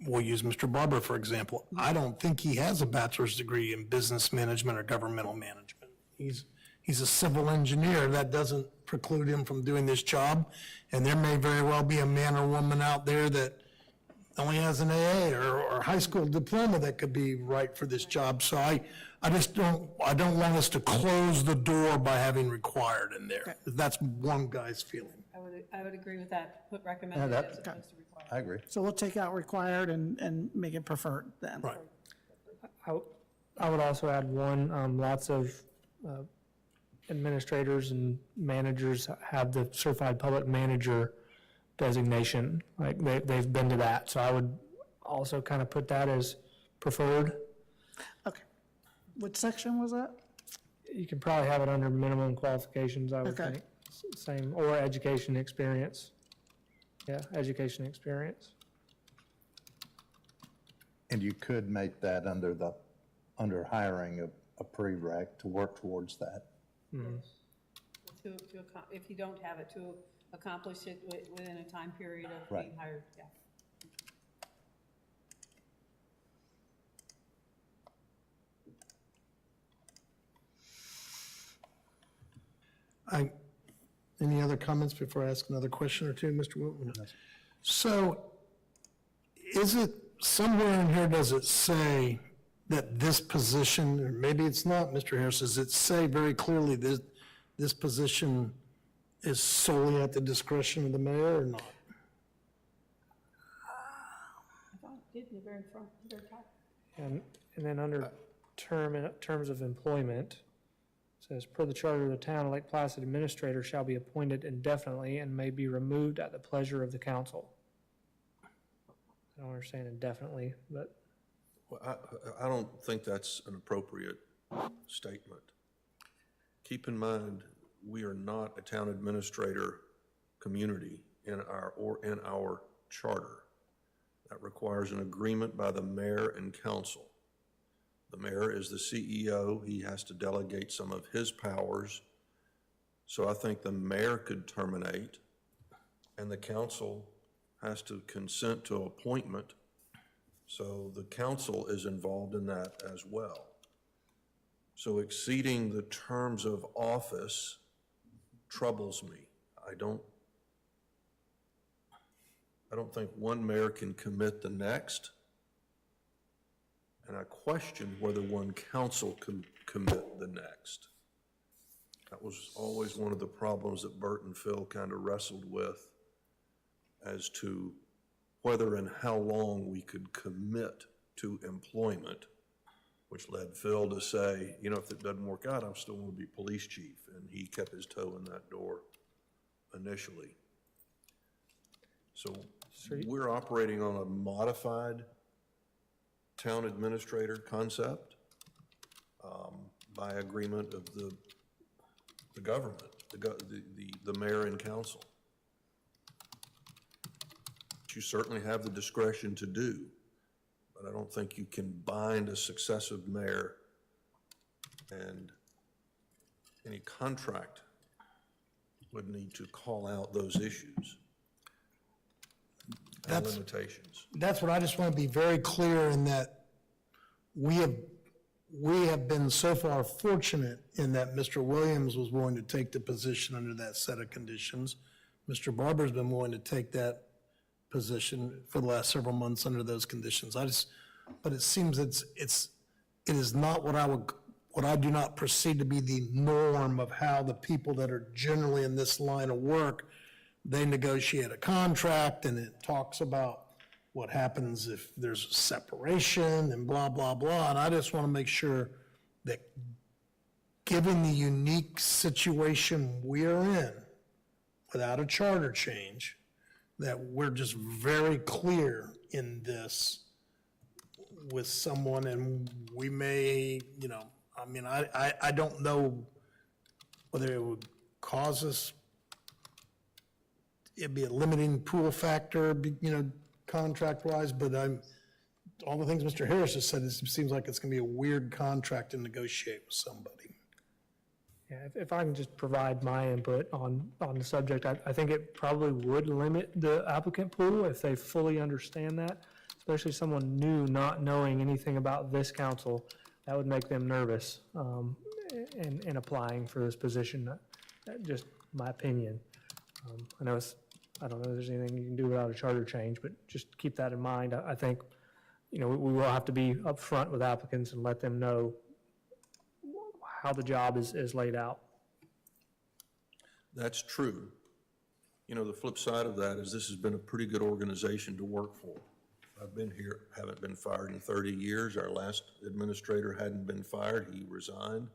we'll use Mr. Barber, for example. I don't think he has a bachelor's degree in business management or governmental management. He's a civil engineer. That doesn't preclude him from doing this job. And there may very well be a man or woman out there that only has an AA or high school diploma that could be right for this job. So I don't want us to close the door by having required in there. That's one guy's feeling. I would agree with that. Put recommended as opposed to required. I agree. So we'll take out required and make it preferred then. Right. I would also add one, lots of administrators and managers have the certified public manager designation, like they've been to that. So I would also kind of put that as preferred. Okay. What section was that? You could probably have it under minimum qualifications, I would Okay. think. Same, or education experience. Yeah, education experience. And you could make that under hiring a prereq to work towards that. If you don't have it, to accomplish it within a time period of Right. being hired, yeah. Any other comments before I ask another question or two, Mr. Wilton? So, is it, somewhere in here, does it say that this position, or maybe it's not, Mr. Harris, does it say very clearly that this position is solely at the discretion of the mayor or not? I thought it did in the very front, very top. And then under terms of employment, it says, per the charter of the town, a Lake Placid administrator shall be appointed indefinitely and may be removed at the pleasure of the council. I don't understand indefinitely, but Well, I don't think that's an appropriate statement. Keep in mind, we are not a town administrator community in our charter. That requires an agreement by the mayor and council. The mayor is the CEO. He has to delegate some of his powers. So I think the mayor could terminate, and the council has to consent to appointment. So the council is involved in that as well. So exceeding the terms of office troubles me. I don't think one mayor can commit the next, and I question whether one council can commit the next. That was always one of the problems that Bert and Phil kind of wrestled with as to whether and how long we could commit to employment, which led Phil to say, you know, if it doesn't work out, I still want to be police chief, and he kept his toe in that door initially. So we're operating on a modified town administrator concept by agreement of the government, the mayor and council. You certainly have the discretion to do, but I don't think you can bind a successive mayor, and any contract would need to call out those issues and limitations. That's what I just want to be very clear in, that we have been so far fortunate in that Mr. Williams was willing to take the position under that set of conditions. Mr. Barber's been willing to take that position for the last several months under those conditions. But it seems it is not what I do not perceive to be the norm of how the people that are generally in this line of work, they negotiate a contract and it talks about what happens if there's a separation and blah, blah, blah. And I just want to make sure that given the unique situation we're in, without a charter change, that we're just very clear in this with someone, and we may, I mean, I don't know whether it would cause us, it'd be a limiting pool factor, contract-wise, but all the things Mr. Harris has said, it seems like it's gonna be a weird contract to negotiate with somebody. Yeah, if I can just provide my input on the subject, I think it probably would limit the applicant pool if they fully understand that, especially someone new not knowing anything about this council. That would make them nervous in applying for this position. Just my opinion. I know I don't know if there's anything you can do without a charter change, but just keep that in mind. I think, we will have to be upfront with applicants and let them know how the job is laid out. That's true. The flip side of that is this has been a pretty good organization to work for. I've been here, haven't been fired in 30 years. Our last administrator hadn't been fired, he resigned.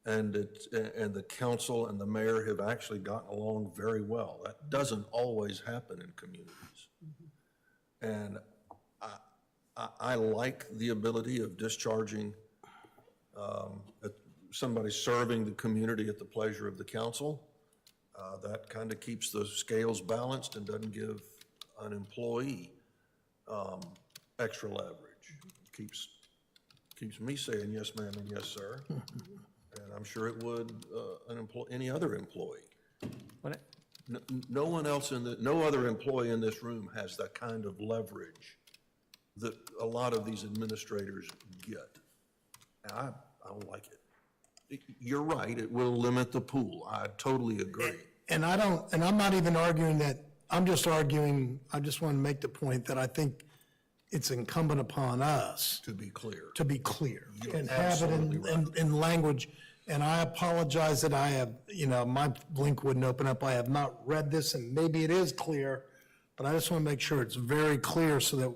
And the council and the mayor have actually gotten along very well. That doesn't always happen in communities. And I like the ability of discharging somebody serving the community at the pleasure of the council. That kind of keeps the scales balanced and doesn't give an employee extra leverage. Keeps me saying yes, ma'am, and yes, sir. And I'm sure it would any other employee. No other employee in this room has that kind of leverage that a lot of these administrators get. I don't like it. You're right, it will limit the pool. I totally agree. And I'm not even arguing that, I'm just arguing, I just want to make the point that I think it's incumbent upon us To be clear. You're and have it absolutely right. in language. And I apologize that I have, my link wouldn't open up. I have not read this, and maybe it is clear, but I just want to make sure it's very clear so that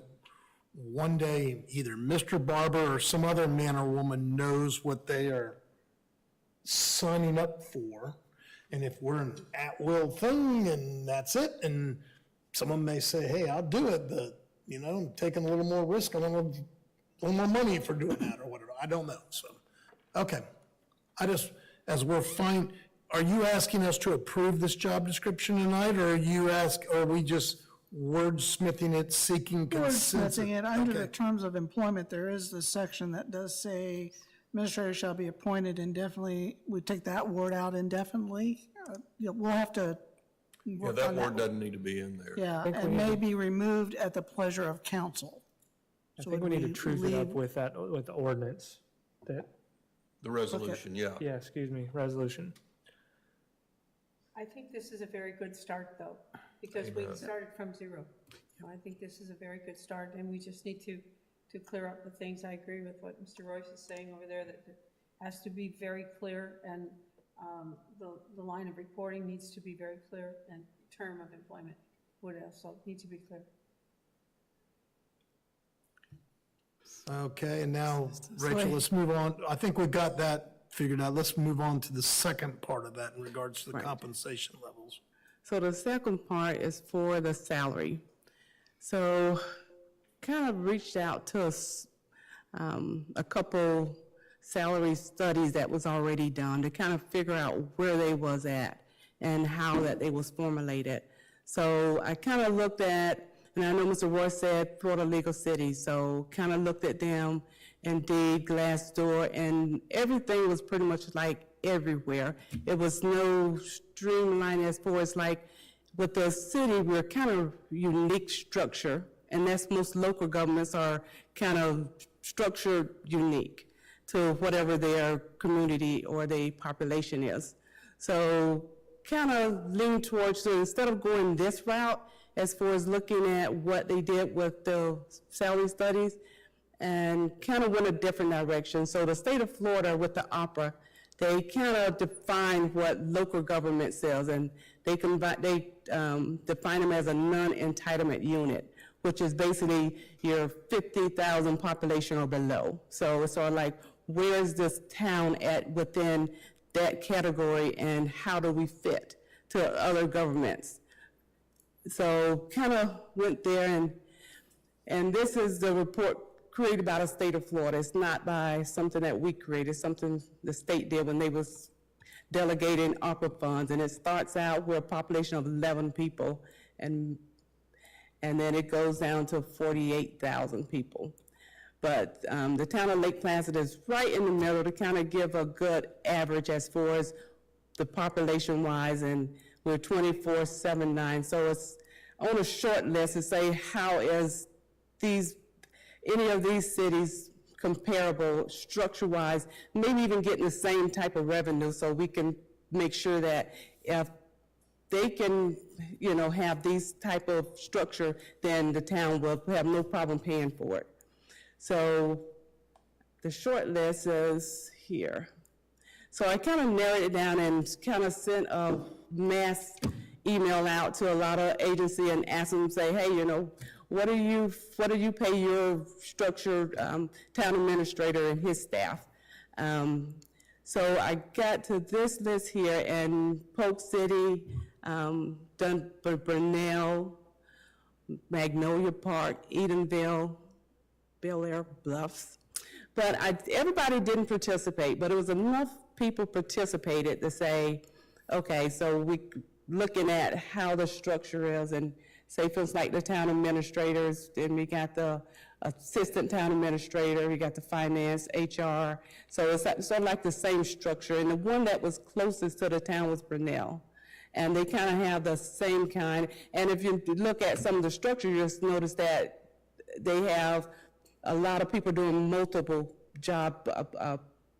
one day either Mr. Barber or some other man or woman knows what they are signing up for. And if we're an at-will thing and that's it, and someone may say, hey, I'll do it, but, I'm taking a little more risk, I want a little more money for doing that or whatever. I don't know, so, okay. As we're fine, are you asking us to approve this job description tonight, or are we just wordsmithing it, seeking consensus? Wordsmithing it, under the Okay. terms of employment, there is this section that does say, administrator shall be appointed indefinitely. We take that word out indefinitely. We'll have to Yeah, work that on word doesn't need to be in there. Yeah, think we and need may to- be removed at the pleasure of council. I So think we need to we truth it up leave- with the ordinance. The resolution, yeah. Resolution. I think this is a very good start, though, because we started from zero. I think this is a very good start, and we just need to clear up the things. I agree with what Mr. Royce is saying over there, that it has to be very clear, and the line of reporting needs to be very clear, and term of employment would also need to be clear. Okay, and now, Rachel, let's move on. I think we got that figured out. Let's move on to the second part of that in regards to the compensation levels. So the second part is for the salary. So kind of reached out to us, a couple salary studies that was already done to kind of figure out where they was at and how that they was formulated. So I kind of looked at, and I know Mr. Royce said Florida Legal City, so kind of looked at them, Indeed, Glassdoor, and everything was pretty much like everywhere. It was no streamline as far as like with the city, we're kind of unique structure, and that's most local governments are kind of structured unique to whatever their community or their population is. So kind of lean towards, so instead of going this route, as far as looking at what they did with the salary studies, and kind of went a different direction. So the state of Florida with the opera, they kind of define what local government sells, and they define them as a non-entitlement unit, which is basically your 50,000 population or below. So it's sort of like, where's this town at within that category, and how do we fit to other governments? So kind of went there, and this is the report created by the state of Florida. It's not by something that we created, something the state did when they was delegating ARPA funds, and it starts out with a population of 11 people, and then it goes down to 48,000 people. But the town of Lake Placid is right in the middle to kind of give a good average as far as the population-wise, and we're 2479. So it's on a short list to say how is any of these cities comparable structure-wise, maybe even getting the same type of revenue, so we can make sure that if they can, have these type of structure, then the town will have no problem paying for it. So the short list is here. So I kind of narrowed it down and kind of sent a mass email out to a lot of agencies and asked them, say, hey, what do you pay your structured town administrator and his staff? So I got to this list here, and Polk City, Nell, Magnolia Park, Edenville, Bel Air, Bluffs. But everybody didn't participate, but it was enough people participated to say, okay, so we looking at how the structure is, and say for instance like the town administrators, then we got the assistant town administrator, we got the finance, HR, so it's sort of like the same structure, and the one that was closest to the town was Nell. And they kind of have the same kind, and if you look at some of the structure, you just notice that they have a lot of people doing multiple job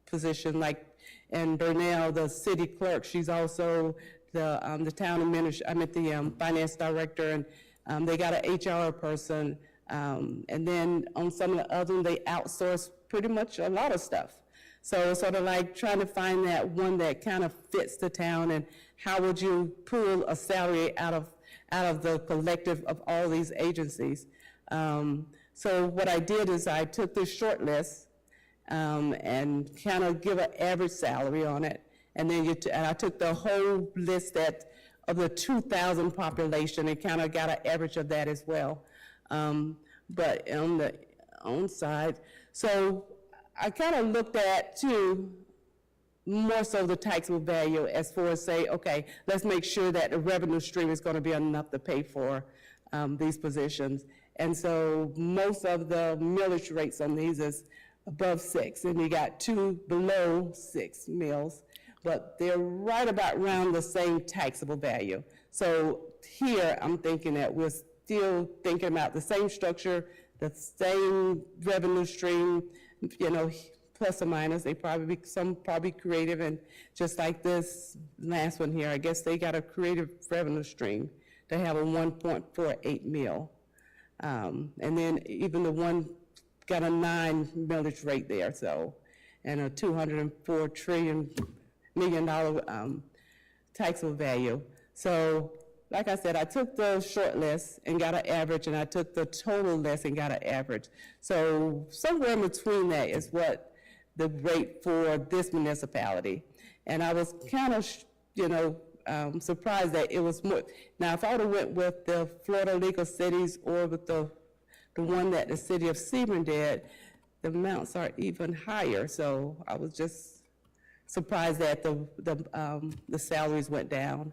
positions, like in Burnell, the city clerk, she's also the town administrator, the finance director, and they got an HR person, and then on some of the others, they outsource pretty much a lot of stuff. So it's sort of like trying to find that one that kind of fits the town, and how would you pull a salary out of the collective of all these agencies. So what I did is I took this short list and kind of give an average salary on it, and then and I took the whole list of the 2,000 population and kind of got an average of that as well. But on the own side, so I kind of looked at too, more so the taxable value as far as say, okay, let's make sure that the revenue stream is going to be enough to pay for these positions. And so most of the millage rates on these is above 6, and you got 2 below 6 mills, but they're right about around the same taxable value. So here I'm thinking that we're still thinking about the same structure, the same revenue stream, plus or minus. Some probably creative, and just like this last one here, I guess they got a creative revenue stream. They have a 1.48 mil. And then even the one got a 9 millage rate there, so, and a $204 million taxable value. So, like I said, I took the short list and got an average, and I took the total list and got an average. So somewhere in between that is what the rate for this municipality. And I was kind of, surprised that it was more. Now, if I would've went with the Florida League of Cities or with the one that the city of Sebring did, the amounts are even higher. So I was just surprised that the salaries went down.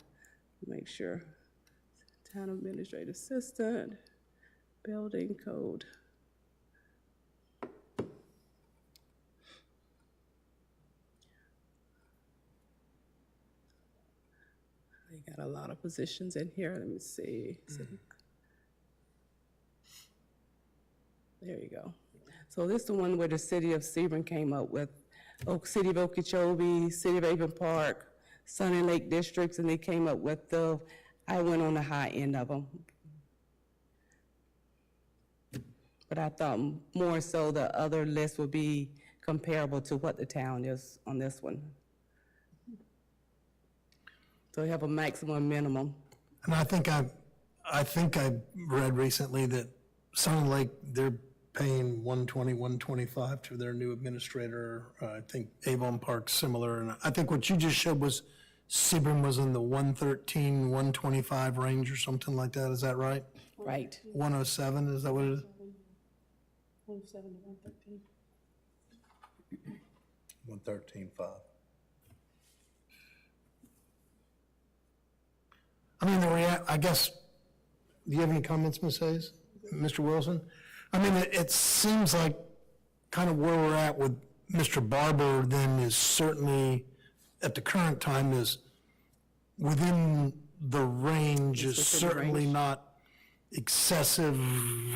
Make sure. Town administrative assistant, building code. They got a lot of positions in here. Let me see. There you go. So this is the one where the city of Sebring came up with City of Okeechobee, City of Avon Park, Sunny Lake districts, and they came up with I went on the high end of them. But I thought more so the other list would be comparable to what the town is on this one. So we have a maximum, minimum. And I think I read recently that Sun Lake, they're paying 120, 125 to their new administrator. I think Avon Park's similar, and I think what you just showed was Sebring was in the 113, 125 range or something like that, is that right? Right. 107, is that what it is? 107 to 113. 113.5. I mean, I guess, do you have any comments, Ms. Hayes? Mr. Wilson? I mean, it seems like kind of where we're at with Mr. Barber then is certainly, at the current time, is within the range, is certainly not excessive,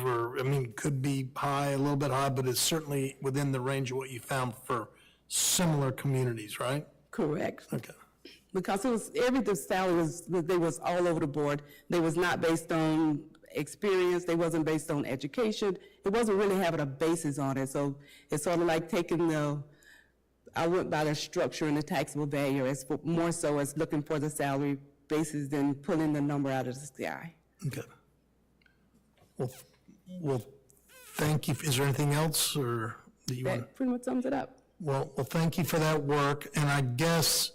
or, I mean, could be high, a little bit high, but it's certainly within the range of what you found for similar communities, right? Correct. Okay. Because the salary was all over the board. They was not based on experience, they wasn't based on education. It wasn't really having a basis on it. So it's sort of like taking I went by the structure and the taxable value as more so as looking for the salary basis than pulling the number out of the sky. Okay. Well, thank you. Is there anything else, or that you want? That pretty much sums it up. Well, thank you for that work, and I guess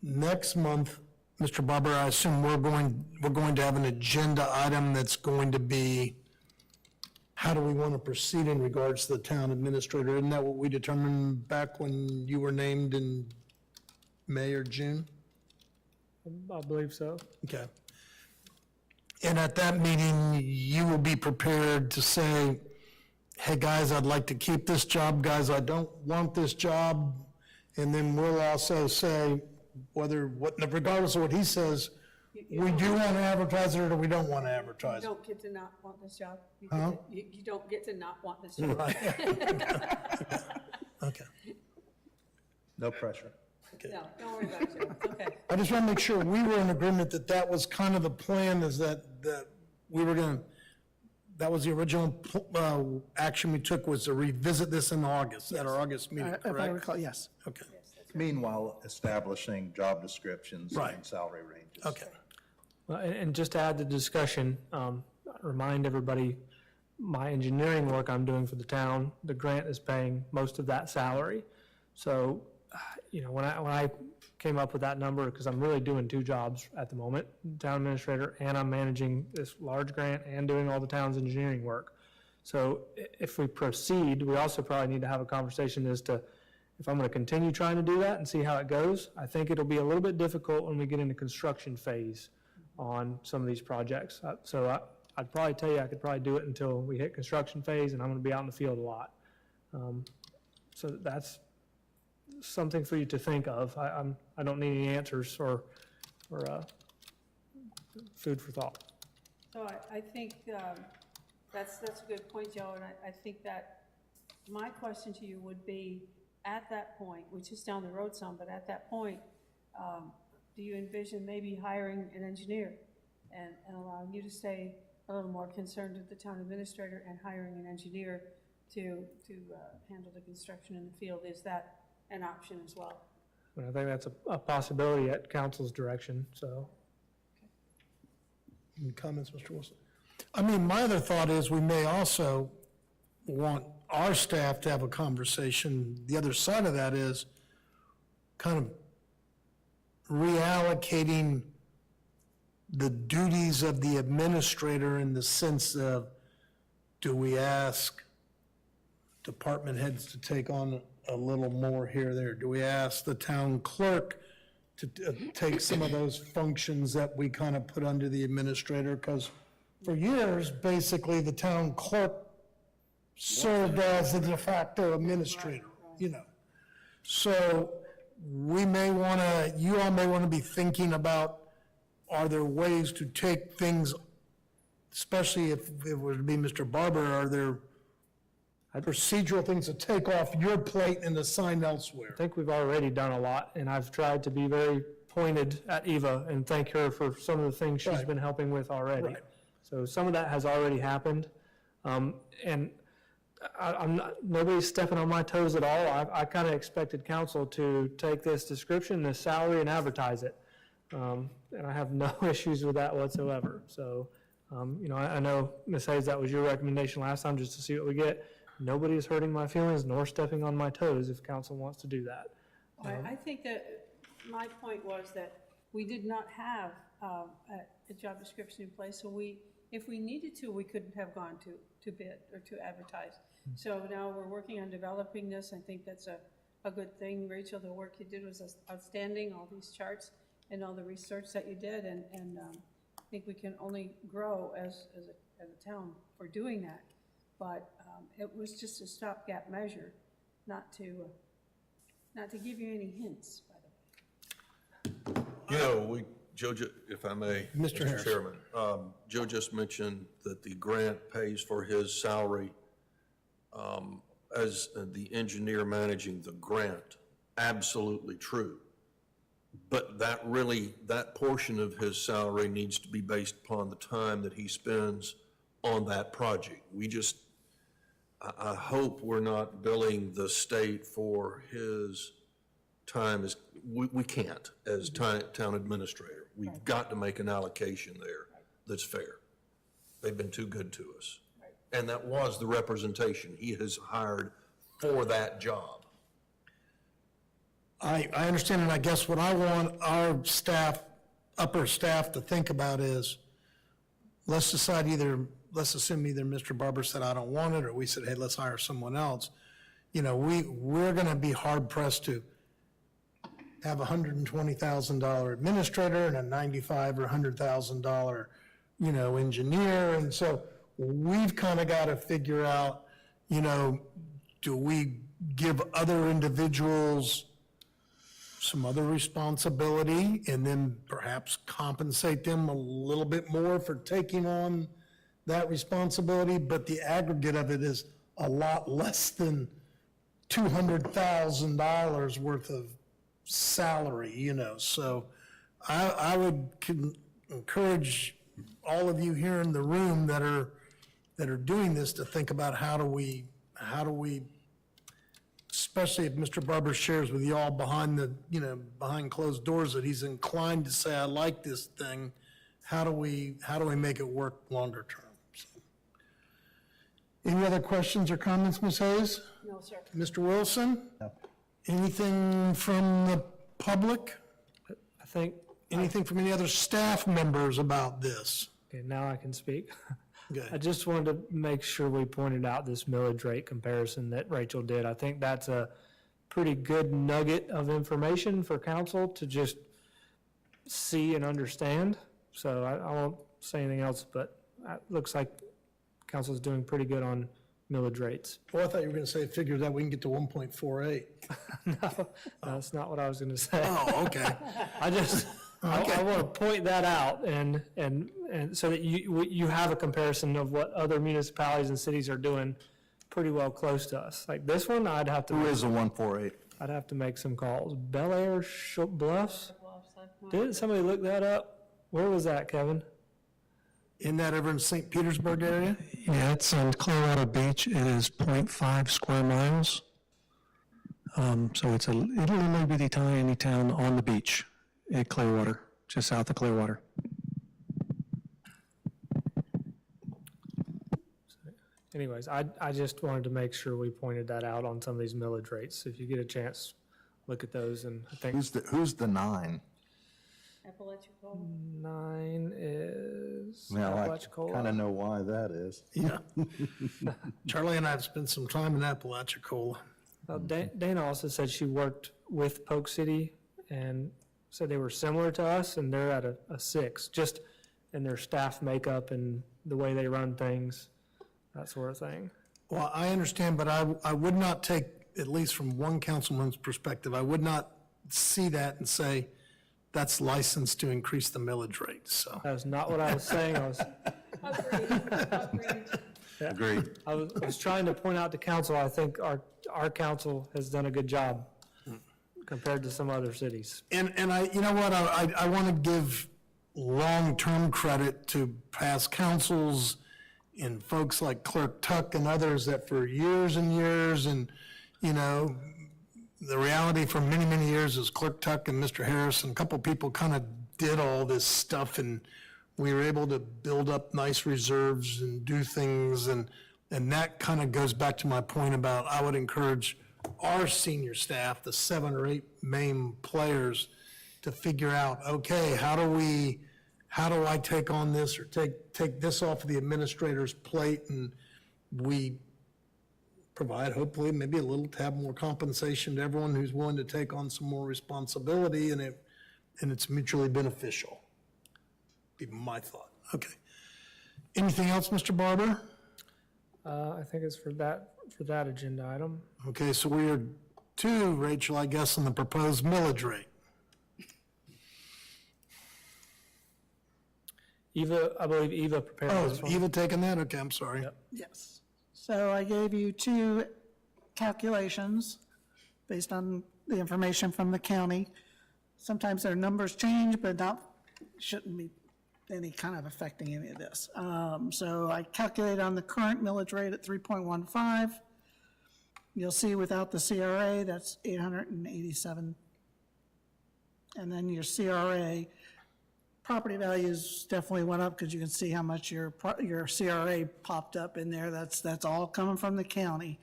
next month, Mr. Barber, I assume we're going to have an agenda item that's going to be, how do we want to proceed in regards to the town administrator? Isn't that what we determined back when you were named in May or June? I believe so. Okay. And at that meeting, you will be prepared to say, hey, guys, I'd like to keep this job, guys, I don't want this job. And then we'll also say, regardless of what he says, we do want to advertise it or we don't want to You advertise it. don't get to not want this job. Huh? You don't get to not want this job. Right. Okay. No pressure. No, don't worry about it, Joe. It's okay. I just want to make sure we were in agreement that that was kind of the plan, is that we were going to, that was the original action we took, was to revisit this in August, at our August meeting, If I correct? recall, yes. Okay, Meanwhile, establishing job descriptions Right. and salary ranges. okay. Well, and just to add to the discussion, remind everybody, my engineering work I'm doing for the town, the grant is paying most of that salary. So, when I came up with that number, because I'm really doing two jobs at the moment, town administrator, and I'm managing this large grant and doing all the town's engineering work. So if we proceed, we also probably need to have a conversation as to, if I'm going to continue trying to do that and see how it goes. I think it'll be a little bit difficult when we get into construction phase on some of these projects. I'd probably tell you I could probably do it until we hit construction phase, and I'm going to be out in the field a lot. So that's something for you to think of. I don't need any answers or food for thought. So I think that's a good point, Joe, and I think that my question to you would be, at that point, which is down the road some, but at that point, do you envision maybe hiring an engineer and allowing you to stay a little more concerned with the town administrator and hiring an engineer to handle the construction in the field? Is that an option as well? I think that's a possibility at council's direction, so. Any comments, Mr. Wilson? I mean, my other thought is we may also want our staff to have a conversation. The other side of that is kind of reallocating the duties of the administrator in the sense of, do we ask department heads to take on a little more here or there? Do we ask the town clerk to take some of those functions that we kind of put under the administrator? Because for years, basically, the town clerk served as the de facto administrator, you know. So we may want to, you all may want to be thinking about, are there ways to take things, especially if it were to be Mr. Barber, are there procedural things to take off your plate and assign elsewhere? I think we've already done a lot, and I've tried to be very pointed at Eva and thank her for some of the things she's Right. been helping with already. Right. So some of that has already happened. And I'm not, nobody's stepping on my toes at all. I kind of expected council to take this description, this salary, and advertise it. And I have no issues with that whatsoever. So, you know, I know, Ms. Hayes, that was your recommendation last time, just to see what we get. Nobody is hurting my feelings nor stepping on my toes if council wants to do that. I think that my point was that we did not have a job description in place, so if we needed to, we couldn't have gone to bid or to advertise. So now we're working on developing this. I think that's a good thing. Rachel, the work you did was outstanding, all these charts and all the research that you did, and I think we can only grow as a town for doing that. But it was just a stopgap measure, not to give you any hints, by the way. You know, Joe, if I may, Mr. Harris. Chairman, Joe just mentioned that the grant pays for his salary as the engineer managing the grant. Absolutely true. But that portion of his salary needs to be based upon the time that he spends on that project. I hope we're not billing the state for his time as, we can't as town administrator. We've got to make an allocation there that's fair. They've been too good to us. And that was the representation he has hired for that job. I understand, and I guess what I want our staff, upper staff, to think about is, let's assume either Mr. Barber said, I don't want it, or we said, hey, let's hire someone else. You know, we're going to be hard pressed to have a $120,000 administrator and a $95,000 or $100,000, you know, engineer. And so we've kind of got to figure out, you know, do we give other individuals some other responsibility and then perhaps compensate them a little bit more for taking on that responsibility, but the aggregate of it is a lot less than $200,000 worth of salary, you know. So I would encourage all of you here in the room that are doing this to think about how do we, especially if Mr. Barber shares with you all behind closed doors that he's inclined to say, I like this thing, how do we make it work longer term? So. Any other questions or comments, Ms. Hayes? No, sir. Mr. Wilson? No. Anything from the public? I think, Anything from any other staff members about this? okay, now I can speak. Good. I just wanted to make sure we pointed out this millage rate comparison that Rachel did. I think that's a pretty good nugget of information for council to just see and understand. So I won't say anything else, but it looks like council's doing pretty good on millage rates. Well, I thought you were going to say figure that we can get to 1.48. No, that's not what I was gonna say. Oh, okay. I just, I want to point that out and so that you have a comparison of what other municipalities and cities are doing pretty well close to us. Like this one, I'd have to. Who is a 148? I'd have to make some calls. Bel Air Bluffs? Didn't somebody look that up? Where was that, Kevin? In that ever in St. Petersburg area? Yeah, it's on Colorado Beach. It is 0.5 square miles. So it's a little bitty tiny town on the beach at Clearwater, just south of Clearwater. Anyways, I just wanted to make sure we pointed that out on some of these millage rates. If you get a chance, look at those, and I think Who's the 9? Apalachicola? 9 is Now, I Apalachicola. kind of know why that is. Yeah. Charlie and I have spent some time in Apalachicola. Dana also said she worked with Polk City and said they were similar to us, and they're at a 6, just in their staff makeup and the way they run things, that sort of thing. Well, I understand, but I would not take, at least from one councilman's perspective, I would not see that and say, that's licensed to increase the millage rate, so. That was not what I was saying. Agreed. I was trying to point out to council, I think our council has done a good job compared to some other cities. And I, you know what, I want to give long-term credit to past councils and folks like Clerk Tuck and others that for years and years, and, you know, the reality for many, many years is Clerk Tuck and Mr. Harris and a couple people kind of did all this stuff, and we were able to build up nice reserves and do things, and that kind of goes back to my point about I would encourage our senior staff, the 7 or 8 main players, to figure out, okay, how do I take on this or take this off of the administrator's plate, and we provide hopefully maybe a little tab more compensation to everyone who's willing to take on some more responsibility, and it's mutually beneficial. Be my thought. Okay. Anything else, Mr. Barber? I think it's for that agenda item. Okay, so we are to, Rachel, I guess, on the proposed millage rate. Eva, I believe Eva prepared Oh, this is one. Eva taking that? Okay, I'm sorry. Yes. So I gave you 2 calculations based on the information from the county. Sometimes their numbers change, but shouldn't be any kind of affecting any of this. So I calculated on the current millage rate at 3.15. You'll see without the CRA, that's 887. And then your CRA, property values definitely went up because you can see how much your CRA popped up in there. That's all coming from the county,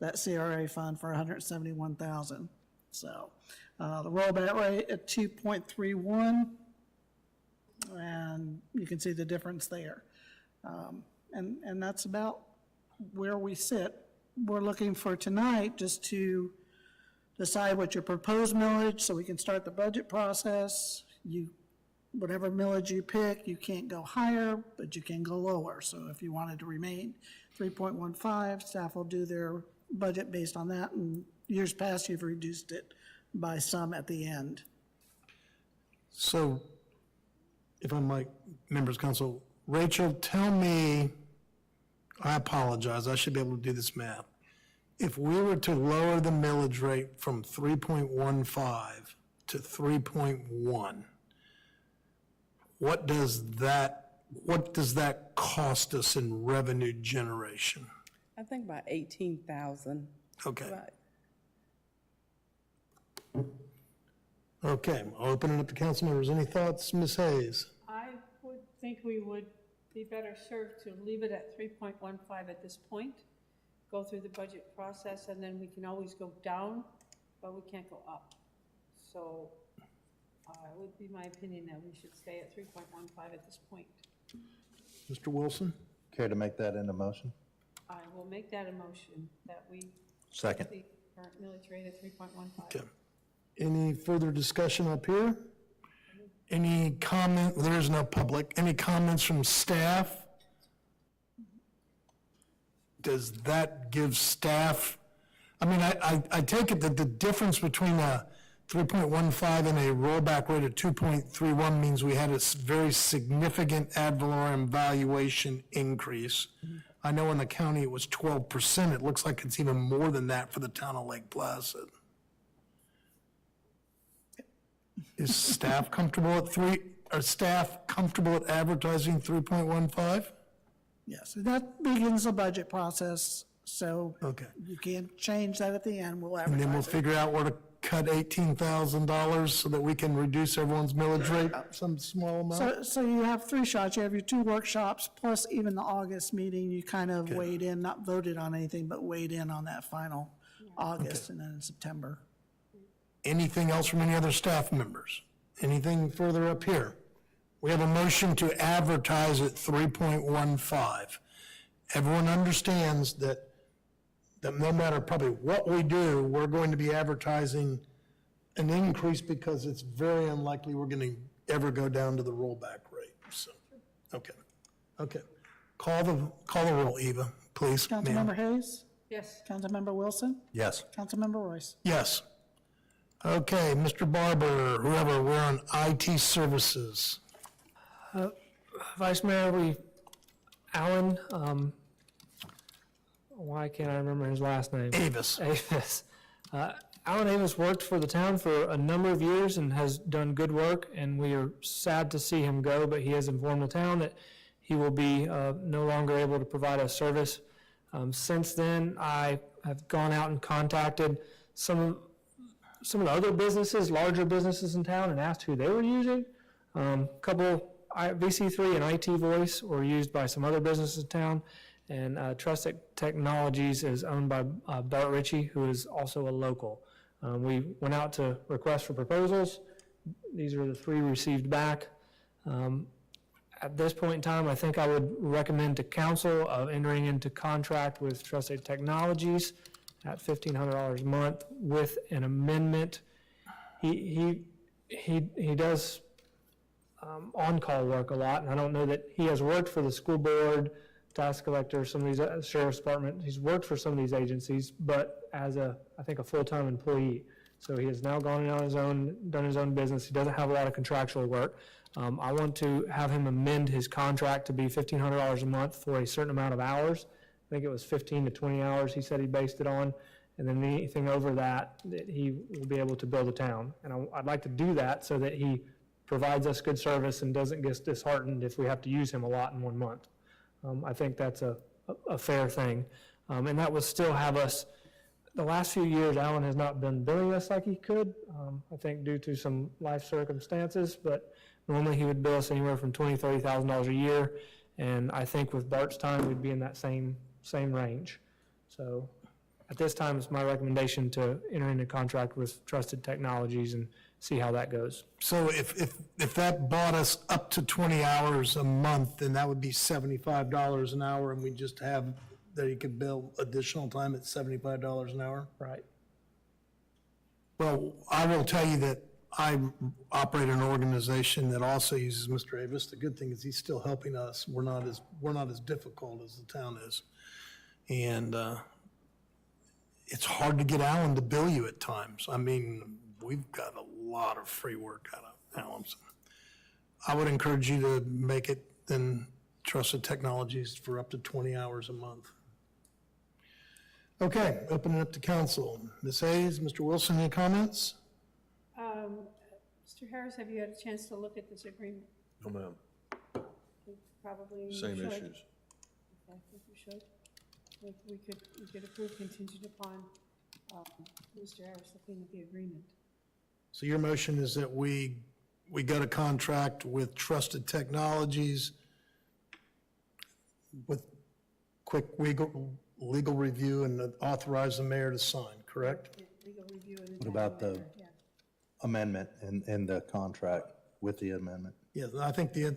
that CRA fund for 171,000. So the rollback rate at 2.31, and you can see the difference there. And that's about where we sit. We're looking for tonight just to decide what your proposed millage, so we can start the budget process. Whatever millage you pick, you can't go higher, but you can go lower. So if you wanted to remain 3.15, staff will do their budget based on that. And years past, you've reduced it by some at the end. So, if I might, members of council, Rachel, tell me, I apologize, I should be able to do this math. If we were to lower the millage rate from 3.15 to 3.1, what does that cost us in revenue generation? I think about 18,000. Okay. Right. Okay, I'll open it up to council members. Any thoughts, Ms. Hayes? I would think we would be better served to leave it at 3.15 at this point, go through the budget process, and then we can always go down, but we can't go up. So it would be my opinion that we should stay at 3.15 at this point. Mr. Wilson? Care to make that into motion? I will make that a motion that we Second. keep the current millage rate at 3.15. Okay. Any further discussion up here? Any comment, there is no public, any comments from staff? Does that give staff, I mean, I take it that the difference between a 3.15 and a rollback rate of 2.31 means we had a very significant ad valorem valuation increase. I know in the county it was 12%. It looks like it's even more than that for the town of Lake Placid. Is staff comfortable at staff comfortable at advertising 3.15? Yes, that begins the budget process, so Okay. you can't change that at the end. We'll And then we'll advertise it. figure out where to cut $18,000 so that we can reduce everyone's millage rate some small amount? So you have 3 shots. You have your 2 workshops, plus even the August meeting, you kind of weighed in, not voted on anything, but weighed in on that final August and then in September. Anything else from any other staff members? Anything further up here? We have a motion to advertise at 3.15. Everyone understands that no matter probably what we do, we're going to be advertising an increase because it's very unlikely we're going to ever go down to the rollback rate. So, okay. Call the roll, Eva, please. ma'am. Councilmember Hayes? Yes. Councilmember Wilson? Yes. Councilmember Royce? Yes. Okay, Mr. Barber, whoever, we're on IT services. Vice Mayor, Alan, why can't I remember his last name? Avis. Avis. Alan Avis worked for the town for a number of years and has done good work, and we are sad to see him go, but he has informed the town that he will be no longer able to provide us service. Since then, I have gone out and contacted some of the other businesses, larger businesses in town, and asked who they were using. VC3 and IT Voice were used by some other businesses in town, and Trusted Technologies is owned by Bart Ritchie, who is also a local. We went out to request for proposals. These are the 3 received back. At this point in time, I think I would recommend to council of entering into contract with Trusted Technologies at $1,500 a month with an amendment. He does on-call work a lot, and I don't know that he has worked for the school board, tax collector, some of these sheriff's department. He's worked for some of these agencies, but as I think a full-time employee. So he has now gone on his own, done his own business. He doesn't have a lot of contractual work. I want to have him amend his contract to be $1,500 a month for a certain amount of hours. I think it was 15 to 20 hours he said he based it on. And then anything over that he will be able to bill the town. And I'd like to do that so that he provides us good service and doesn't get disheartened if we have to use him a lot in 1 month. I think that's a fair thing. And that would still have us, the last few years, Alan has not been billing us like he could, I think due to some life circumstances, but normally he would bill us anywhere from $20,000, $30,000 a year. And I think with Bart's time, we'd be in that same range. So at this time, it's my recommendation to enter into contract with Trusted Technologies and see how that goes. So if that bought us up to 20 hours a month, then that would be $75 an hour, and we just have, that you could bill additional time at $75 an hour? Right. Well, I will tell you that I operate an organization that also uses Mr. Avis. The good thing is he's still helping us. We're not as difficult as the town is. And it's hard to get Alan to bill you at times. I mean, we've got a lot of free work out of Alan. I would encourage you to make it then Trusted Technologies for up to 20 hours a month. Okay, open it up to council. Ms. Hayes, Mr. Wilson, any comments? Mr. Harris, have you had a chance to look at this agreement? No, ma'am. Probably you Same should. issues. Okay, I think we should. We could approve contingent upon Mr. Harris looking at the agreement. So your motion is that we got a contract with Trusted Technologies with quick legal review and authorize the mayor to sign, correct? Yeah, legal review and. What about the amendment in the contract with the amendment? Yeah, I think did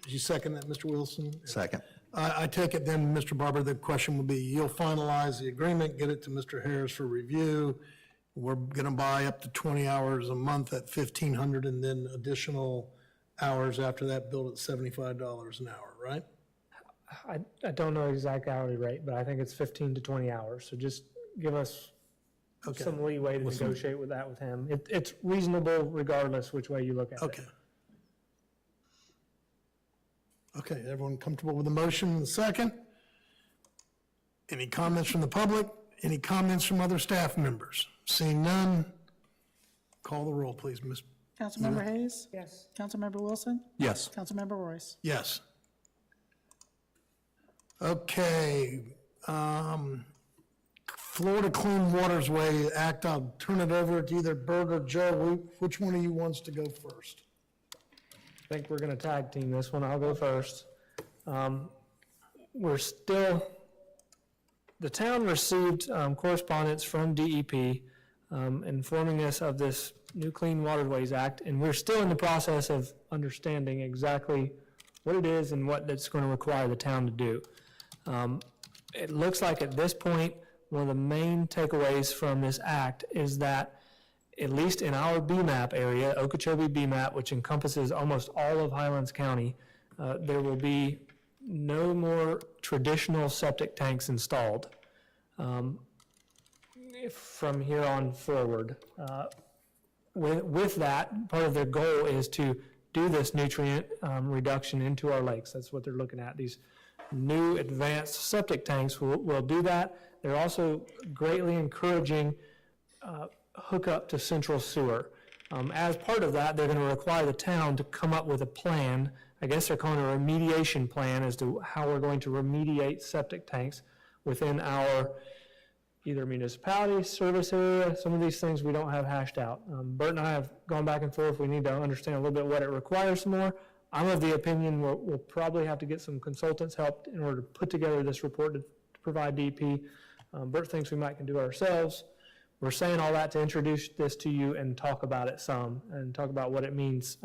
you second that, Mr. Wilson? Second. I take it then, Mr. Barber, the question would be, you'll finalize the agreement, get it to Mr. Harris for review. We're gonna buy up to 20 hours a month at $1,500 and then additional hours after that billed at $75 an hour, right? I don't know the exact hourly rate, but I think it's 15 to 20 hours. So just give us Okay. some leeway to negotiate with that with him. It's reasonable regardless which way you look at it. Okay. Okay, everyone comfortable with the motion and the second? Any comments from the public? Any comments from other staff members? Seeing none, call the roll, please, Ms. Councilmember Hayes? Yes. Councilmember Wilson? Yes. Councilmember Royce? Yes. Okay, Florida Clean Waters Way Act, I'll turn it over to either Bert or Joe. Which one of you wants to go first? I think we're going to tag team this one. I'll go first. The town received correspondence from DEP informing us of this new Clean Waterways Act, and we're still in the process of understanding exactly what it is and what it's going to require the town to do. It looks like at this point, one of the main takeaways from this act is that, at least in our BMAP area, Okeechobee BMAP, which encompasses almost all of Highlands County, there will be no more traditional septic tanks installed from here on forward. With that, part of their goal is to do this nutrient reduction into our lakes. That's what they're looking at. These new advanced septic tanks will do that. They're also greatly encouraging hookup to central sewer. As part of that, they're going to require the town to come up with a plan. I guess they're calling it a remediation plan as to how we're going to remediate septic tanks within our either municipality, service area. Some of these things we don't have hashed out. Bert and I have gone back and forth. We need to understand a little bit what it requires some more. I'm of the opinion we'll probably have to get some consultants' help in order to put together this report to provide DEP. Bert thinks we might can do it ourselves. We're saying all that to introduce this to you and talk about it some, and talk about what it means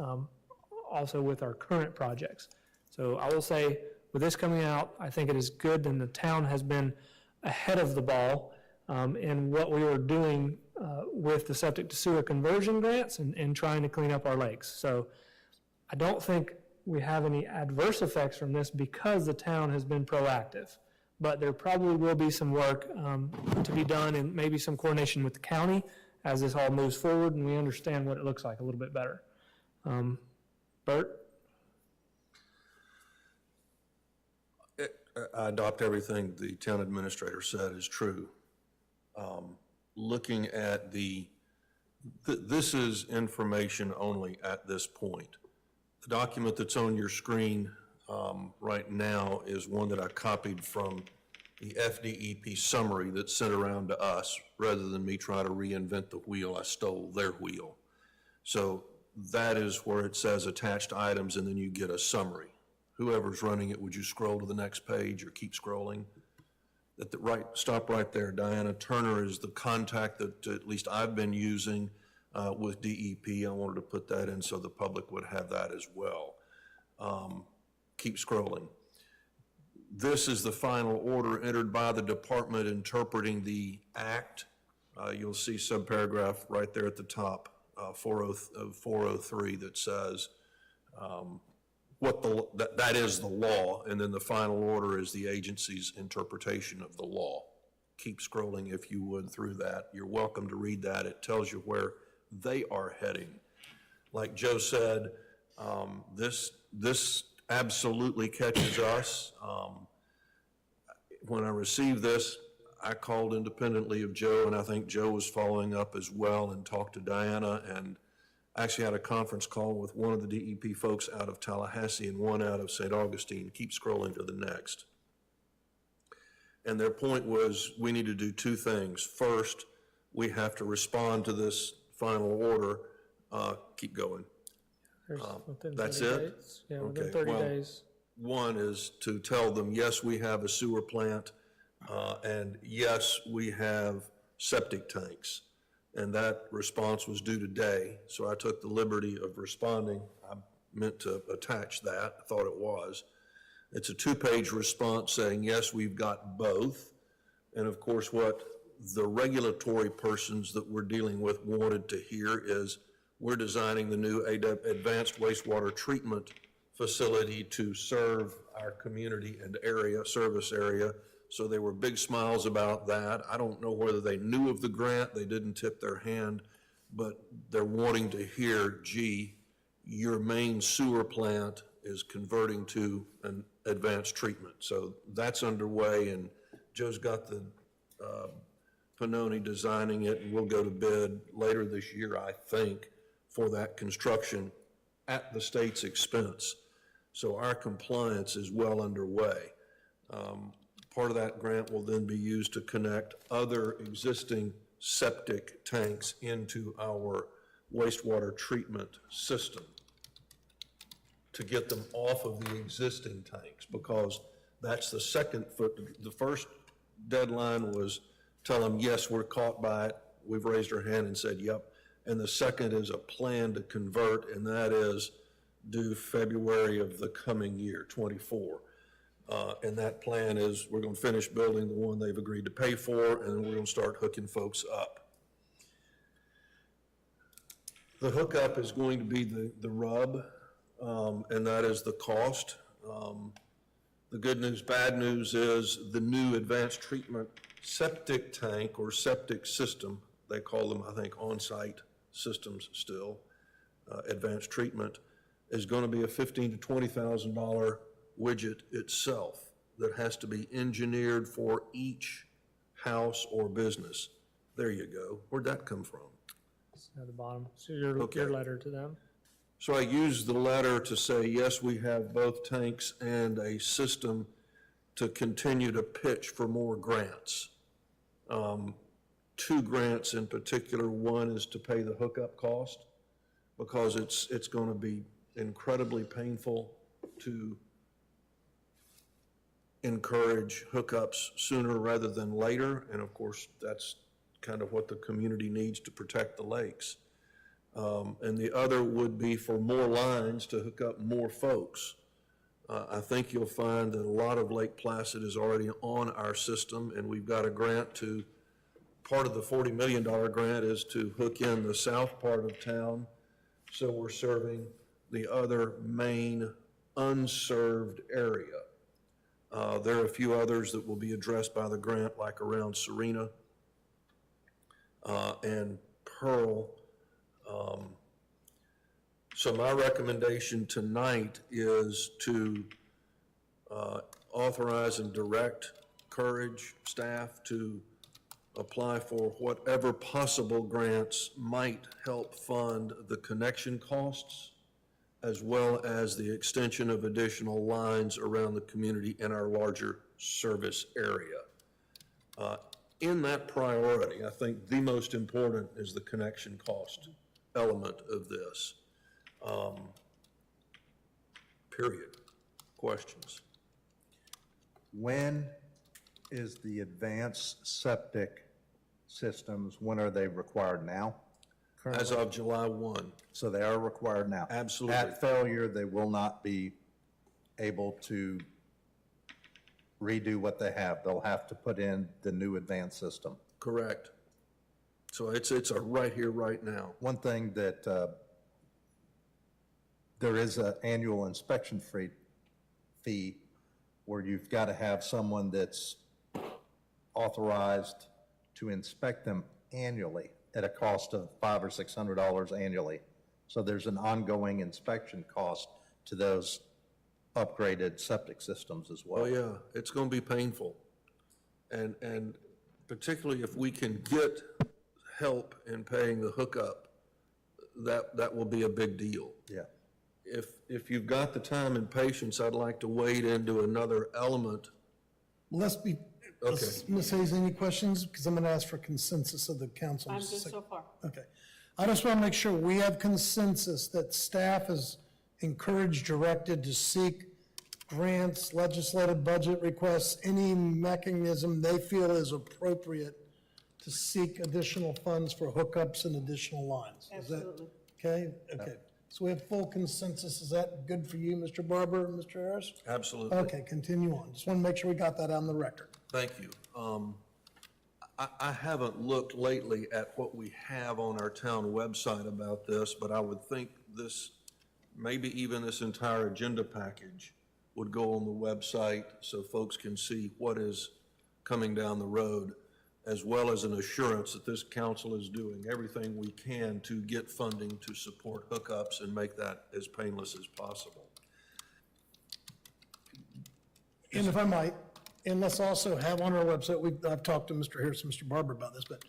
also with our current projects. So I will say, with this coming out, I think it is good, and the town has been ahead of the ball in what we were doing with the septic to sewer conversion grants and trying to clean up our lakes. So I don't think we have any adverse effects from this because the town has been proactive. But there probably will be some work to be done, and maybe some coordination with the county as this all moves forward and we understand what it looks like a little bit better. Bert? I adopt everything the town administrator said is true. Looking at this is information only at this point. The document that's on your screen right now is one that I copied from the FDEP summary that's sent around to us. Rather than me trying to reinvent the wheel, I stole their wheel. So that is where it says attached items, and then you get a summary. Whoever's running it, would you scroll to the next page or keep scrolling? Stop right there. Diana Turner is the contact that at least I've been using with DEP. I wanted to put that in so the public would have that as well. Keep scrolling. This is the final order entered by the department interpreting the act. You'll see subparagraph right there at the top, 403, that says that is the law, and then the final order is the agency's interpretation of the law. Keep scrolling if you would through that. You're welcome to read that. It tells you where they are heading. Like Joe said, this absolutely catches us. When I received this, I called independently of Joe, and I think Joe was following up as well, and talked to Diana, and actually had a conference call with one of the DEP folks out of Tallahassee and one out of St. Augustine. Keep scrolling to the next. And their point was we need to do two things. First, we have to respond to this final order. Keep going. That's it? Days. Yeah, within 30 days. One is to tell them, yes, we have a sewer plant, and yes, we have septic tanks. And that response was due today, so I took the liberty of responding. I meant to attach that. I thought it was. It's a 2-page response saying, yes, we've got both. And of course, what the regulatory persons that we're dealing with wanted to hear is we're designing the new advanced wastewater treatment facility to serve our community and service area. So they were big smiles about that. I don't know whether they knew of the grant, they didn't tip their hand, but they're wanting to hear, gee, your main sewer plant is converting to an advanced treatment. So that's underway, and Joe's got the Pannoni designing it, and we'll go to bid later this year, I think, for that construction at the state's expense. So our compliance is well underway. Part of that grant will then be used to connect other existing septic tanks into our wastewater treatment system to get them off of the existing tanks, because that's the second foot. The first deadline was tell them, yes, we're caught by it, we've raised our hand and said, yep. And the second is a plan to convert, and that is due February of the coming year, 24. And that plan is, we're gonna finish building the one they've agreed to pay for, and we're gonna start hooking folks up. The hookup is going to be the rub, and that is the cost. The good news, bad news is the new advanced treatment septic tank or septic system, they call them, I think, on-site systems still, advanced treatment, is gonna be a $15,000 to $20,000 widget itself that has to be engineered for each house or business. There you go. Where'd that come from? It's at the bottom, so your letter to them. So I used the letter to say, yes, we have both tanks and a system to continue to pitch for more grants. 2 grants in particular. One is to pay the hookup cost because it's going to be incredibly painful to encourage hookups sooner rather than later. And of course, that's kind of what the community needs to protect the lakes. And the other would be for more lines to hook up more folks. I think you'll find that a lot of Lake Placid is already on our system, and we've got a grant to, part of the $40 million grant is to hook in the south part of town, so we're serving the other main unserved area. There are a few others that will be addressed by the grant, like around Serena and Pearl. So my recommendation tonight is to authorize and direct Courage staff to apply for whatever possible grants might help fund the connection costs, as well as the extension of additional lines around the community in our larger service area. In that priority, I think the most important is the connection cost element of this. Period. Questions? When is the advanced septic systems, when are they required now? As of July 1. So they are required now? Absolutely. At failure, they will not be able to redo what they have. They'll have to put in the new advanced system. Correct. So it's a right here, right now. One thing that there is an annual inspection fee where you've got to have someone that's authorized to inspect them annually at a cost of $500 or $600 annually. So there's an ongoing inspection cost to those upgraded septic systems as well. Oh, yeah, it's going to be painful. And particularly if we can get help in paying the hookup, that will be a big deal. Yeah. If you've got the time and patience, I'd like to wade into another element. Okay. Ms. Hayes, any questions? Because I'm going to ask for consensus of the council. I'm good so far. Okay. I just want to make sure we have consensus that staff is encouraged, directed to seek grants, legislative budget requests, any mechanism they feel is appropriate to seek additional funds for hookups and additional lines. Is that Absolutely. okay? Okay. So we have full consensus. Is that good for you, Mr. Barber and Mr. Harris? Absolutely. Okay, continue on. Just want to make sure we got that on the record. Thank you. I haven't looked lately at what we have on our town website about this, but I would think this, maybe even this entire agenda package would go on the website so folks can see what is coming down the road, as well as an assurance that this council is doing everything we can to get funding to support hookups and make that as painless as possible. And if I might, and let's also have on our website, I've talked to Mr. Harris and Mr. Barber about this, but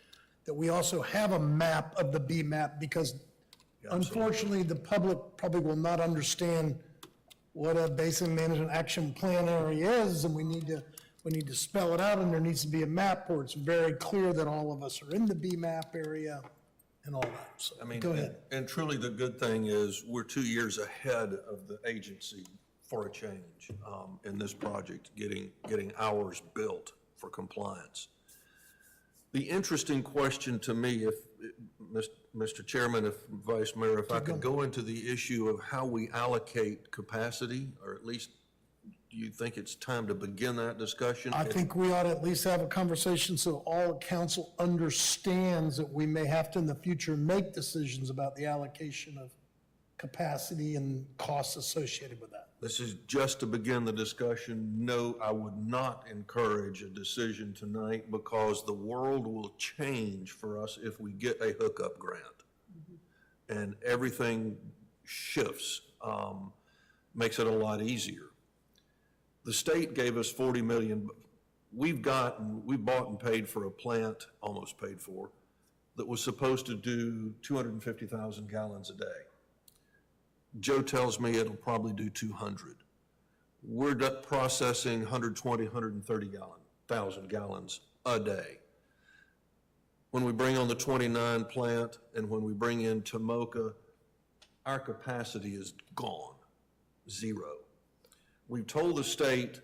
that we also have a map of the BMAP, because unfortunately, the public probably will not understand what a basin management action plan area is, and we need to spell it out, and there needs to be a map where it's very clear that all of us are in the BMAP area and all that. So, I mean, go ahead. and truly the good thing is we're 2 years ahead of the agency for a change in this project, getting ours built for compliance. The interesting question to me, if, Mr. Chairman, if Vice Mayor, if I could go into the issue of how we allocate capacity, or at least, do you think it's time to begin that discussion? I think we ought to at least have a conversation so all council understands that we may have to in the future make decisions about the allocation of capacity and costs associated with that. This is just to begin the discussion. No, I would not encourage a decision tonight because the world will change for us if we get a hookup grant. And everything shifts, makes it a lot easier. The state gave us 40 million. We bought and paid for a plant, almost paid for, that was supposed to do 250,000 gallons a day. Joe tells me it'll probably do 200. We're processing 120, 130,000 gallons a day. When we bring on the 29 plant and when we bring in Tomoka, our capacity is gone, zero. We've told the state,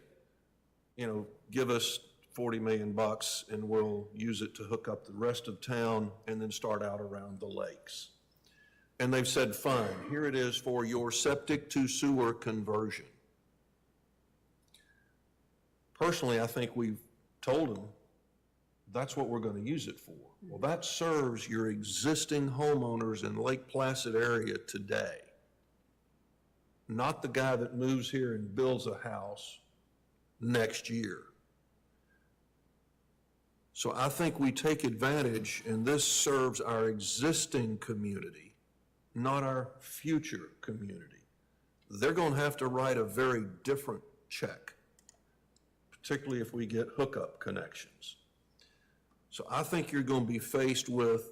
you know, give us 40 million bucks and we'll use it to hook up the rest of town and then start out around the lakes. And they've said, fine, here it is for your septic to sewer conversion. Personally, I think we've told them that's what we're going to use it for. Well, that serves your existing homeowners in Lake Placid area today, not the guy that moves here and builds a house next year. So I think we take advantage, and this serves our existing community, not our future community. They're going to have to write a very different check, particularly if we get hookup connections. So I think you're going to be faced with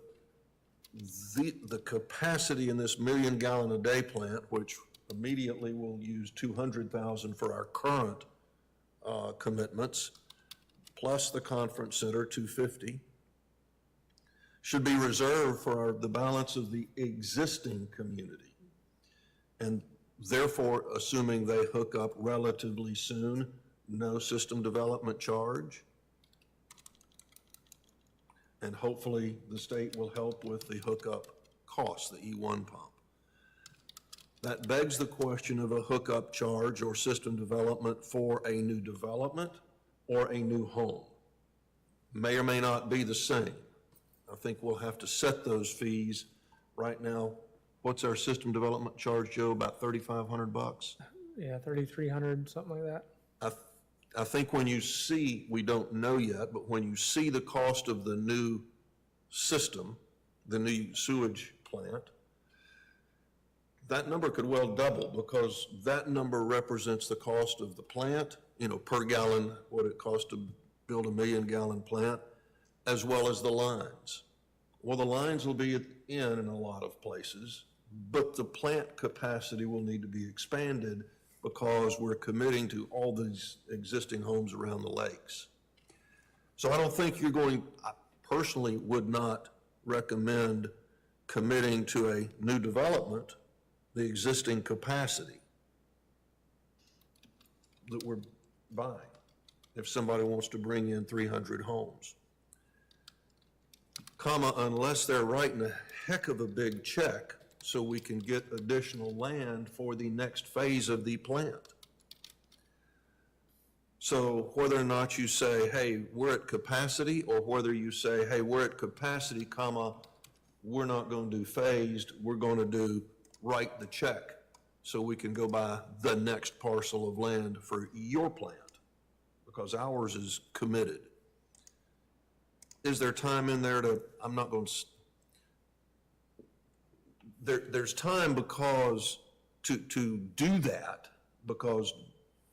the capacity in this million-gallon-a-day plant, which immediately will use 200,000 for our current commitments, plus the conference center, 250. Should be reserved for the balance of the existing community. And therefore, assuming they hook up relatively soon, no system development charge. And hopefully the state will help with the hookup costs, the E1 pump. That begs the question of a hookup charge or system development for a new development or a new home. May or may not be the same. I think we'll have to set those fees. Right now, what's our system development charge, Joe? About 3,500 bucks? Yeah, 3,300, something like that. I think when you see, we don't know yet, but when you see the cost of the new system, the new sewage plant, that number could well double because that number represents the cost of the plant, you know, per gallon, what it costs to build a million-gallon plant, as well as the lines. Well, the lines will be in a lot of places, but the plant capacity will need to be expanded because we're committing to all these existing homes around the lakes. So I don't think I personally would not recommend committing to a new development, the existing capacity that we're buying, if somebody wants to bring in 300 homes. Unless they're writing a heck of a big check so we can get additional land for the next phase of the plant. So whether or not you say, hey, we're at capacity, or whether you say, hey, we're at capacity, we're not going to do phased, we're going to write the check so we can go buy the next parcel of land for your plant, because ours is committed. Is there time in there I'm not going to, there's time because to do that, because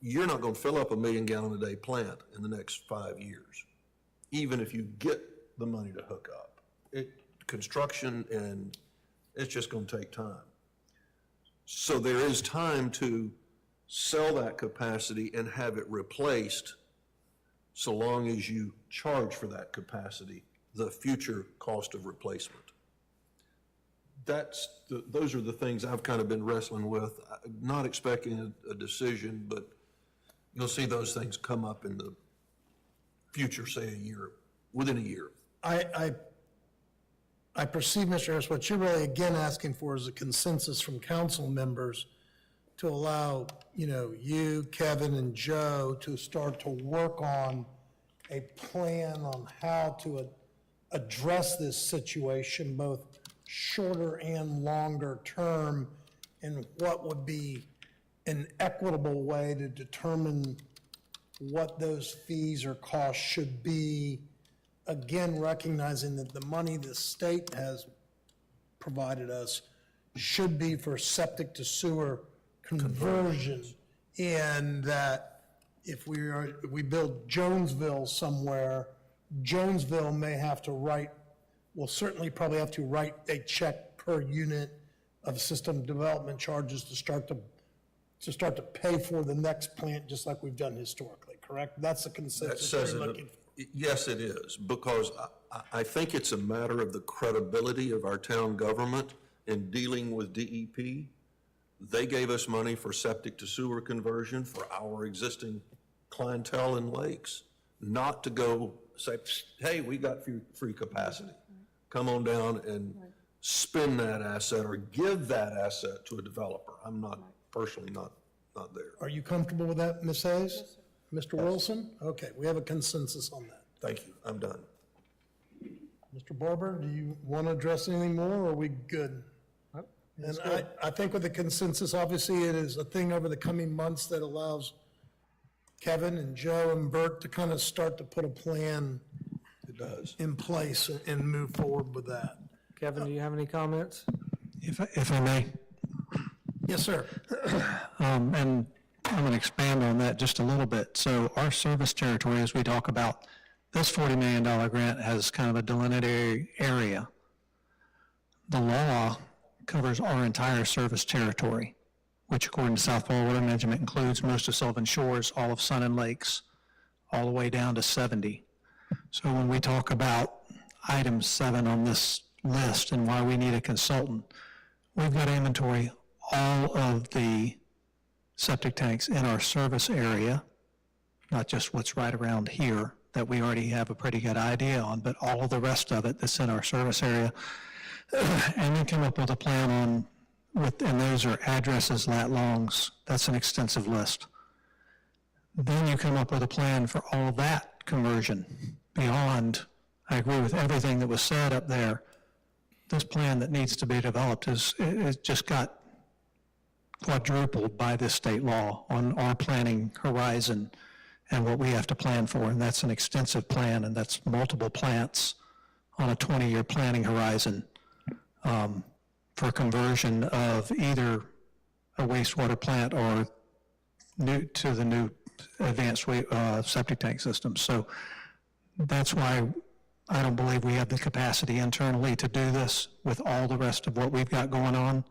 you're not going to fill up a million-gallon-a-day plant in the next 5 years, even if you get the money to hook up. Construction, and it's just going to take time. So there is time to sell that capacity and have it replaced, so long as you charge for that capacity the future cost of replacement. Those are the things I've kind of been wrestling with, not expecting a decision, but you'll see those things come up in the future, say within a year. I perceive, Mr. Harris, what you're really again asking for is a consensus from council members to allow, you, Kevin, and Joe to start to work on a plan on how to address this situation, both shorter and longer term, and what would be an equitable way to determine what those fees or costs should be. Again, recognizing that the money the state has provided us should be for septic to sewer conversion, and that if we build Jonesville somewhere, Jonesville may have to will certainly probably have to write a check per unit of system development charges to start to pay for the next plant, just like we've done historically, correct? That's the That consensus says you're it, looking for. yes, it is, because I think it's a matter of the credibility of our town government in dealing with DEP. They gave us money for septic to sewer conversion for our existing clientele and lakes, not to go say, hey, we got free capacity. Come on down and spin that asset or give that asset to a developer. I'm not, personally not there. Are you comfortable with that, Ms. Hayes? Yes, sir. Mr. Wilson? Okay, we have a consensus on that. Thank you, I'm done. Mr. Barber, do you want to address anything more, or are we good? And I think with the consensus, obviously, it is a thing over the coming months that allows Kevin and Joe and Bert to kind of start to put a plan It does. in place and move forward with that. Kevin, do you have any comments? If I may, Yes, sir. and I'm going to expand on that just a little bit. So our service territory, as we talk about, this $40 million grant has kind of a delineated area. The law covers our entire service territory, which according to South Florida Water Management includes most of Sylvan Shores, all of Sun and Lakes, all the way down to 70. So when we talk about item 7 on this list and why we need a consultant, we've got to inventory all of the septic tanks in our service area, not just what's right around here that we already have a pretty good idea on, but all of the rest of it that's in our service area. And then come up with a plan on, and those are addresses, lat longs, that's an extensive list. Then you come up with a plan for all of that conversion beyond, I agree with everything that was said up there. This plan that needs to be developed is just got quadrupled by this state law on our planning horizon and what we have to plan for, and that's an extensive plan, and that's multiple plants on a 20-year planning horizon for conversion of either a wastewater plant or the new advanced septic tank system. So that's why I don't believe we have the capacity internally to do this with all the rest of what we've got going on.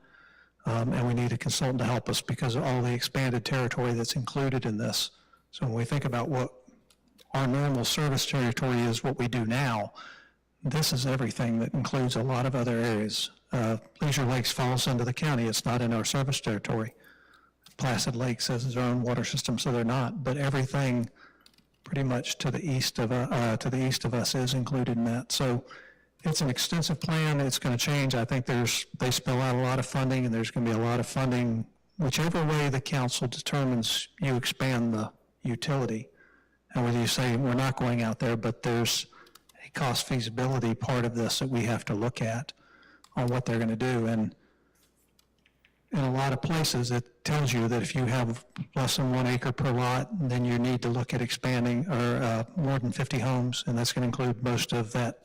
And we need a consultant to help us because of all the expanded territory that's included in this. So when we think about what our normal service territory is, what we do now, this is everything that includes a lot of other areas. Leisure Lakes falls into the county. It's not in our service territory. Placid Lakes has its own water system, so they're not. But everything pretty much to the east of us is included in that. So it's an extensive plan. It's going to change. I think they spell out a lot of funding, and there's going to be a lot of funding. Whichever way the council determines you expand the utility, and whether you say we're not going out there, but there's a cost feasibility part of this that we have to look at on what they're going to do. And in a lot of places, it tells you that if you have less than 1 acre per lot, then you need to look at expanding or more than 50 homes, and that's going to include most of that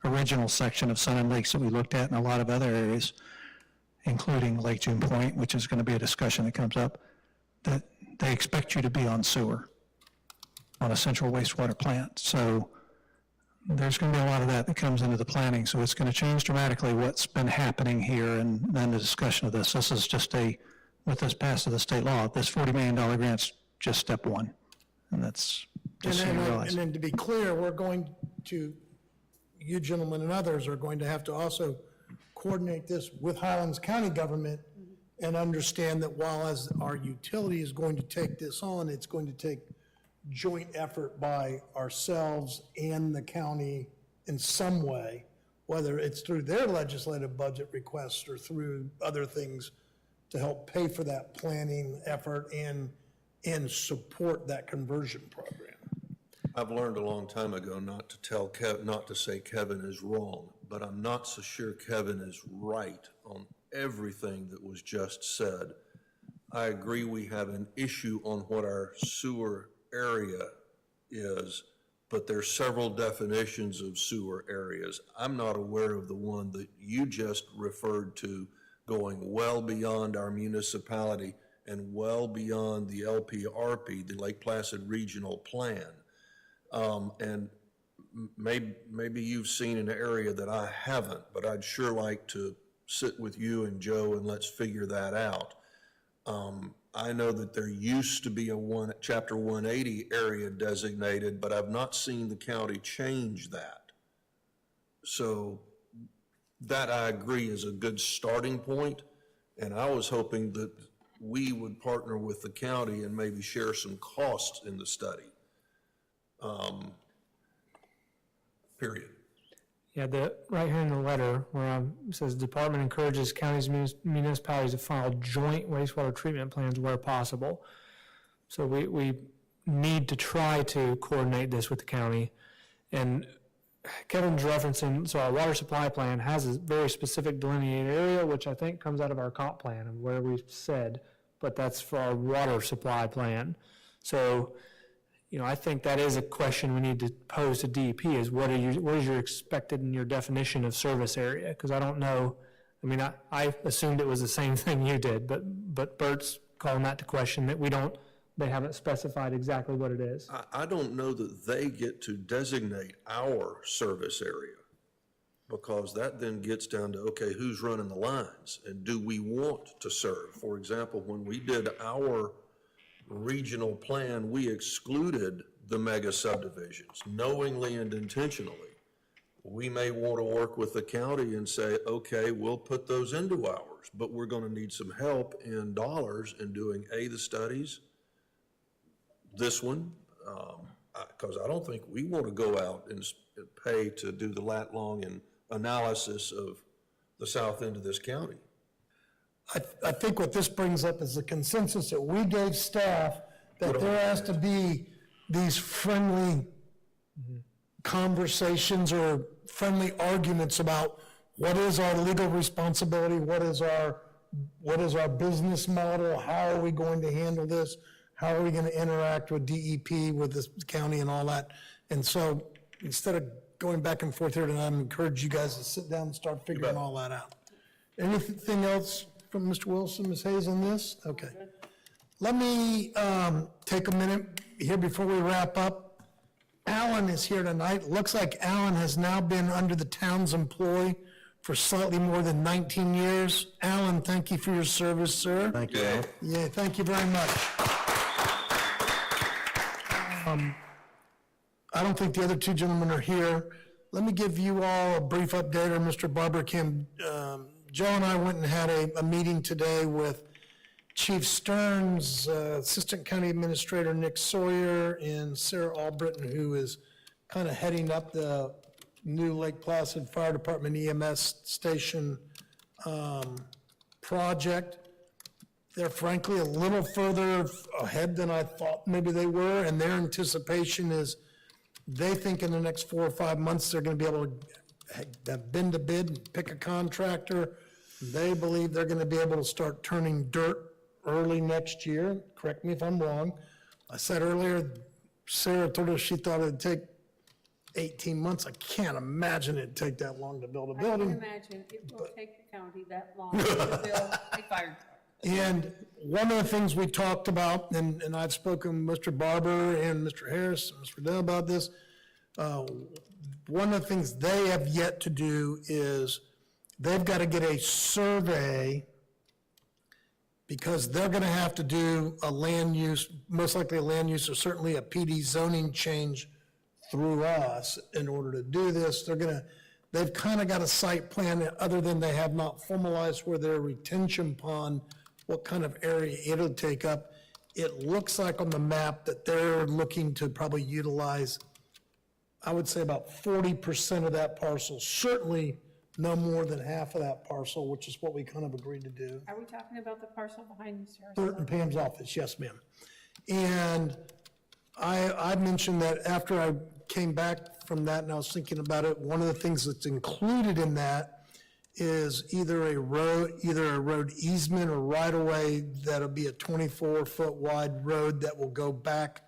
original section of Sun and Lakes that we looked at and a lot of other areas, including Lake June Point, which is going to be a discussion that comes up, that they expect you to be on sewer, on a central wastewater plant. So there's going to be a lot of that comes into the planning. So it's going to change dramatically what's been happening here and then the discussion of this. This is just with this pass of the state law, this $40 million grant's just step one. And that's just so you realize. And then to be clear, we're going to, you gentlemen and others are going to have to also coordinate this with Highlands County government and understand that while as our utility is going to take this on, it's going to take joint effort by ourselves and the county in some way, whether it's through their legislative budget requests or through other things to help pay for that planning effort and support that conversion program. I've learned a long time ago not to say Kevin is wrong, but I'm not so sure Kevin is right on everything that was just said. I agree we have an issue on what our sewer area is, but there's several definitions of sewer areas. I'm not aware of the one that you just referred to going well beyond our municipality and well beyond the LPRP, the Lake Placid Regional Plan. And maybe you've seen an area that I haven't, but I'd sure like to sit with you and Joe and let's figure that out. I know that there used to be a Chapter 180 area designated, but I've not seen the county change that. So that I agree is a good starting point, and I was hoping that we would partner with the county and maybe share some costs in the study. Period. Yeah, right here in the letter where it says department encourages counties and municipalities to file joint wastewater treatment plans where possible. So we need to try to coordinate this with the county. And Kevin's referencing, so our water supply plan has a very specific delineated area, which I think comes out of our comp plan of where we've said, but that's for our water supply plan. So, you know, I think that is a question we need to pose to DEP is what is your expected in your definition of service area? Because I don't know, I mean, I assumed it was the same thing you did, but Bert's calling that to question that they haven't specified exactly what it is. I don't know that they get to designate our service area, because that then gets down to, okay, who's running the lines and do we want to serve? For example, when we did our regional plan, we excluded the mega subdivisions, knowingly and intentionally. We may want to work with the county and say, okay, we'll put those into ours, but we're going to need some help in dollars in doing the studies, this one, because I don't think we want to go out and pay to do the lat-long and analysis of the south end of this county. I think what this brings up is the consensus that we gave staff that there has to be these friendly conversations or friendly arguments about what is our legal responsibility, what is our business model, how are we going to handle this, how are we going to interact with DEP, with this county and all that. And so instead of going back and forth here tonight, I encourage you guys to sit down and start figuring all that out. Anything else from Mr. Wilson, Ms. Hayes on this? Okay. Let me take a minute here before we wrap up. Alan is here tonight. Looks like Alan has now been under the town's employ for slightly more than 19 years. Alan, thank you for your service, sir. Thank you, Al. Yeah, thank you very much. I don't think the other two gentlemen are here. Let me give you all a brief update, or Mr. Barber can. Joe and I went and had a meeting today with Chief Stearns, Assistant County Administrator Nick Sawyer, and Sarah Albritton, who is kind of heading up the new Lake Placid Fire Department EMS station project. They're frankly a little further ahead than I thought maybe they were, and their anticipation is they think in the next 4 or 5 months they're going to be able to bend a bid and pick a contractor. They believe they're going to be able to start turning dirt early next year. Correct me if I'm wrong. I said earlier, Sarah told us she thought it'd take 18 months. I can't imagine it'd take that long to build a I can building. imagine it will take the county that long to build a fire truck. And one of the things we talked about, and I've spoken with Mr. Barber and Mr. Harris and Mr. Nell about this, one of the things they have yet to do is they've got to get a survey, because they're going to have to do a land use, most likely a land use or certainly a PD zoning change through us in order to do this. They've kind of got a site plan, other than they have not formalized where their retention pond, what kind of area it'll take up. It looks like on the map that they're looking to probably utilize I would say about 40% of that parcel, certainly no more than half of that parcel, which is what we kind of agreed to do. Are we talking about the parcel behind Sarah's? Bert and Pam's office, yes, ma'am. And I mentioned that after I came back from that and I was thinking about it, one of the things that's included in that is either a road easement or right-of-way that'll be a 24-foot wide road that will go back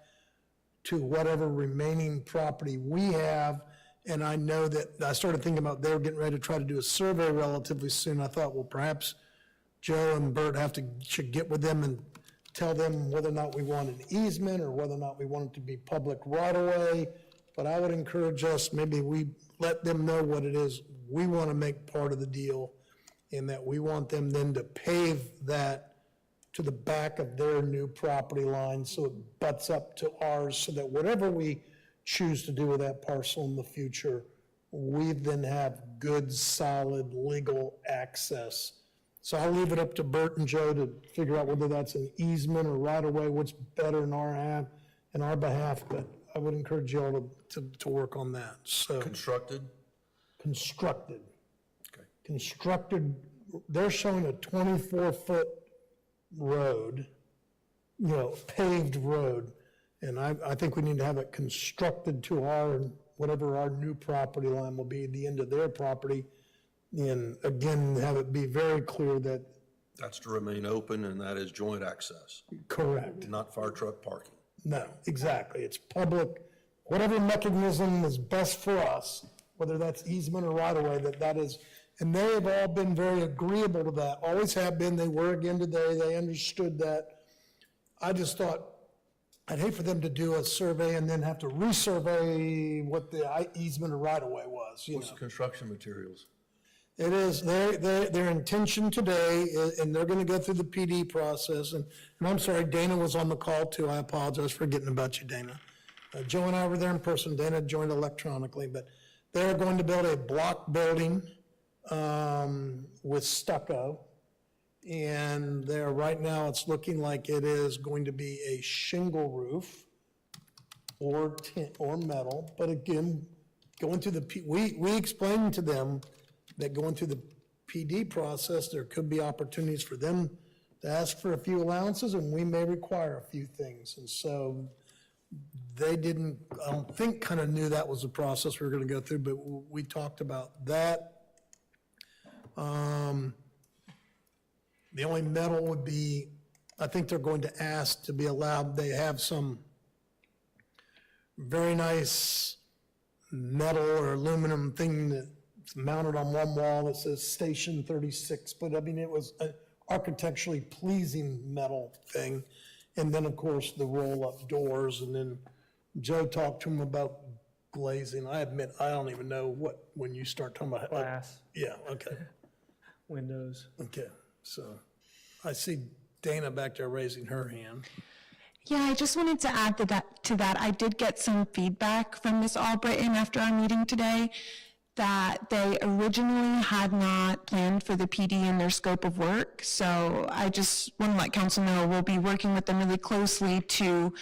to whatever remaining property we have. And I know that, I started thinking about they were getting ready to try to do a survey relatively soon. I thought, well, perhaps Joe and Bert should get with them and tell them whether or not we want an easement or whether or not we want it to be public right-of-way. But I would encourage us, maybe we let them know what it is we want to make part of the deal, and that we want them then to pave that to the back of their new property line so it butts up to ours, so that whatever we choose to do with that parcel in the future, we then have good, solid, legal access. So I'll leave it up to Bert and Joe to figure out whether that's an easement or right-of-way, what's better in our behalf, but I would encourage you all to work on that, so. Constructed? Constructed. Okay. Constructed, they're showing a 24-foot road, paved road, and I think we need to have it constructed to whatever our new property line will be, the end of their property, and again, have it be very clear that. That's to remain open, and that is joint access, Correct. not fire truck parking. No, exactly. It's public, whatever mechanism is best for us, whether that's easement or right-of-way, that is, and they have all been very agreeable to that, always have been, they were again today, they understood that. I just thought, I'd hate for them to do a survey and then have to resurvey what the easement or right-of-way was, What's the construction materials? It is, their intention today, and they're gonna go through the PD process, and I'm sorry, Dana was on the call too, I apologize for forgetting about you, Dana. Joe and I were there in person, Dana joined electronically, but they're going to build a block building with stucco, and there, right now, it's looking like it is going to be a shingle roof or metal, but again, going through we explained to them that going through the PD process, there could be opportunities for them to ask for a few allowances, and we may require a few things. And so they didn't, I don't think, kind of knew that was the process we were going to go through, but we talked about that. The only metal would be, I think they're going to ask to be allowed, they have some very nice metal or aluminum thing that's mounted on one wall that says Station 36, but I mean, it was an architecturally pleasing metal thing. And then, of course, the roll-up doors, and then Joe talked to him about glazing. I admit, I don't even know when you start talking about. Glass, Yeah, okay, windows. okay. So I see Dana back there raising her hand. Yeah, I just wanted to add to that. I did get some feedback from Ms. Albritton after our meeting today that they originally had not planned for the PD in their scope of work. So I just want to let council know we'll be working with them really closely to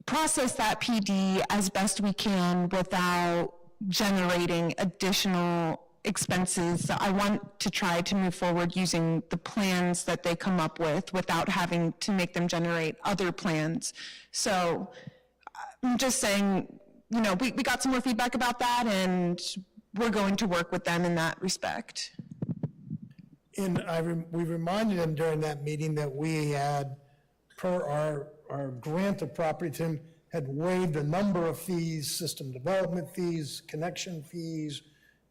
process that PD as best we can without generating additional expenses. So I want to try to move forward using the plans that they come up with without having to make them generate other plans. So I'm just saying, we got some more feedback about that, and we're going to work with them in that respect. And we reminded them during that meeting that we had, per our grant of property to him, had waived a number of fees, system development fees, connection fees,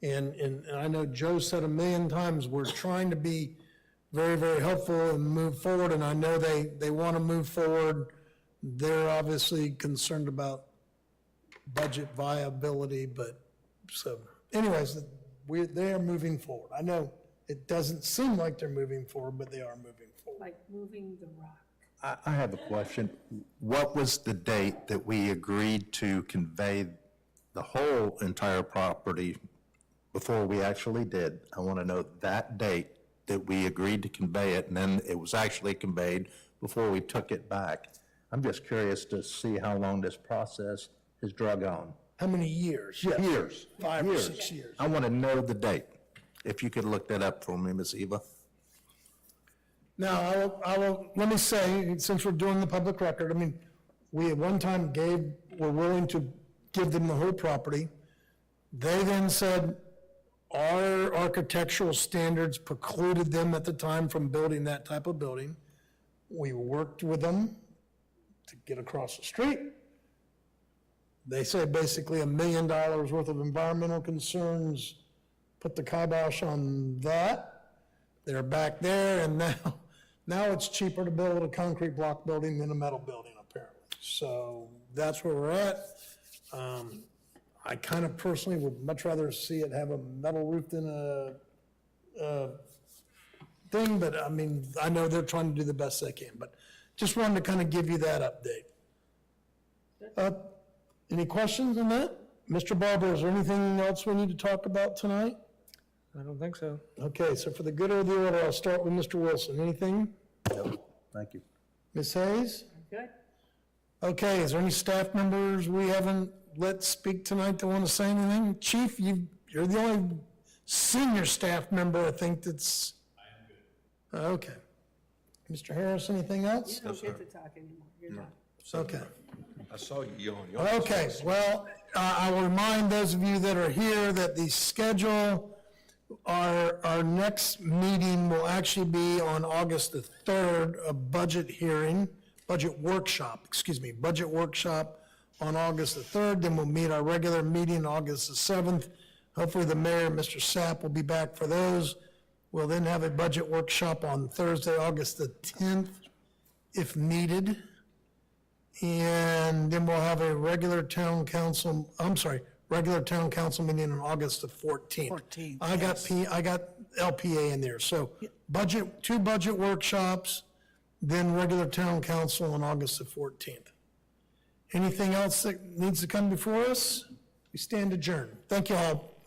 and I know Joe said a million times, we're trying to be very, very helpful and move forward, and I know they want to move forward. They're obviously concerned about budget viability, but, so, anyways, they are moving forward. I know it doesn't seem like they're moving forward, but they are moving forward. Like moving the rock. I have a question. What was the date that we agreed to convey the whole entire property before we actually did? I want to know that date that we agreed to convey it, and then it was actually conveyed before we took it back. I'm just curious to see how long this process has drug on. How many years? Years. 5 or 6 years. I want to know the date. If you could look that up for me, Ms. Eva. Now, let me say, since we're doing the public record, I mean, we at one time were willing to give them the whole property. They then said our architectural standards precluded them at the time from building that type of building. We worked with them to get across the street. They said basically $1 million worth of environmental concerns, put the kibosh on that. They're back there, and now it's cheaper to build a concrete block building than a metal building, apparently. So that's where we're at. I kind of personally would much rather see it have a metal roof than a thing, but I mean, I know they're trying to do the best they can, but just wanted to kind of give you that update. Any questions on that? Mr. Barber, is there anything else we need to talk about tonight? I don't think so. Okay, so for the good of the order, I'll start with Mr. Wilson. Anything? Thank you. Ms. Hayes? Good. Okay, is there any staff members we haven't let speak tonight that want to say anything? Chief, you're the only senior staff member, I think, that's... I am good. Okay. Mr. Harris, anything else? You don't get to talk anymore. You're done. Okay. I saw you yawn. Okay, well, I will remind those of you that are here that the schedule, our next meeting will actually be on August the 3rd, a budget workshop on August the 3rd. Then we'll meet our regular meeting August the 7th. Hopefully the mayor, Mr. Sapp, will be back for those. We'll then have a budget workshop on Thursday, August the 10th, if needed. And then we'll have a regular town council meeting on August the 14th. 14th, I got LPA in there, so two budget workshops, then regular town council on August the 14th. Anything else that needs to come before us? We stand adjourned. Thank you all.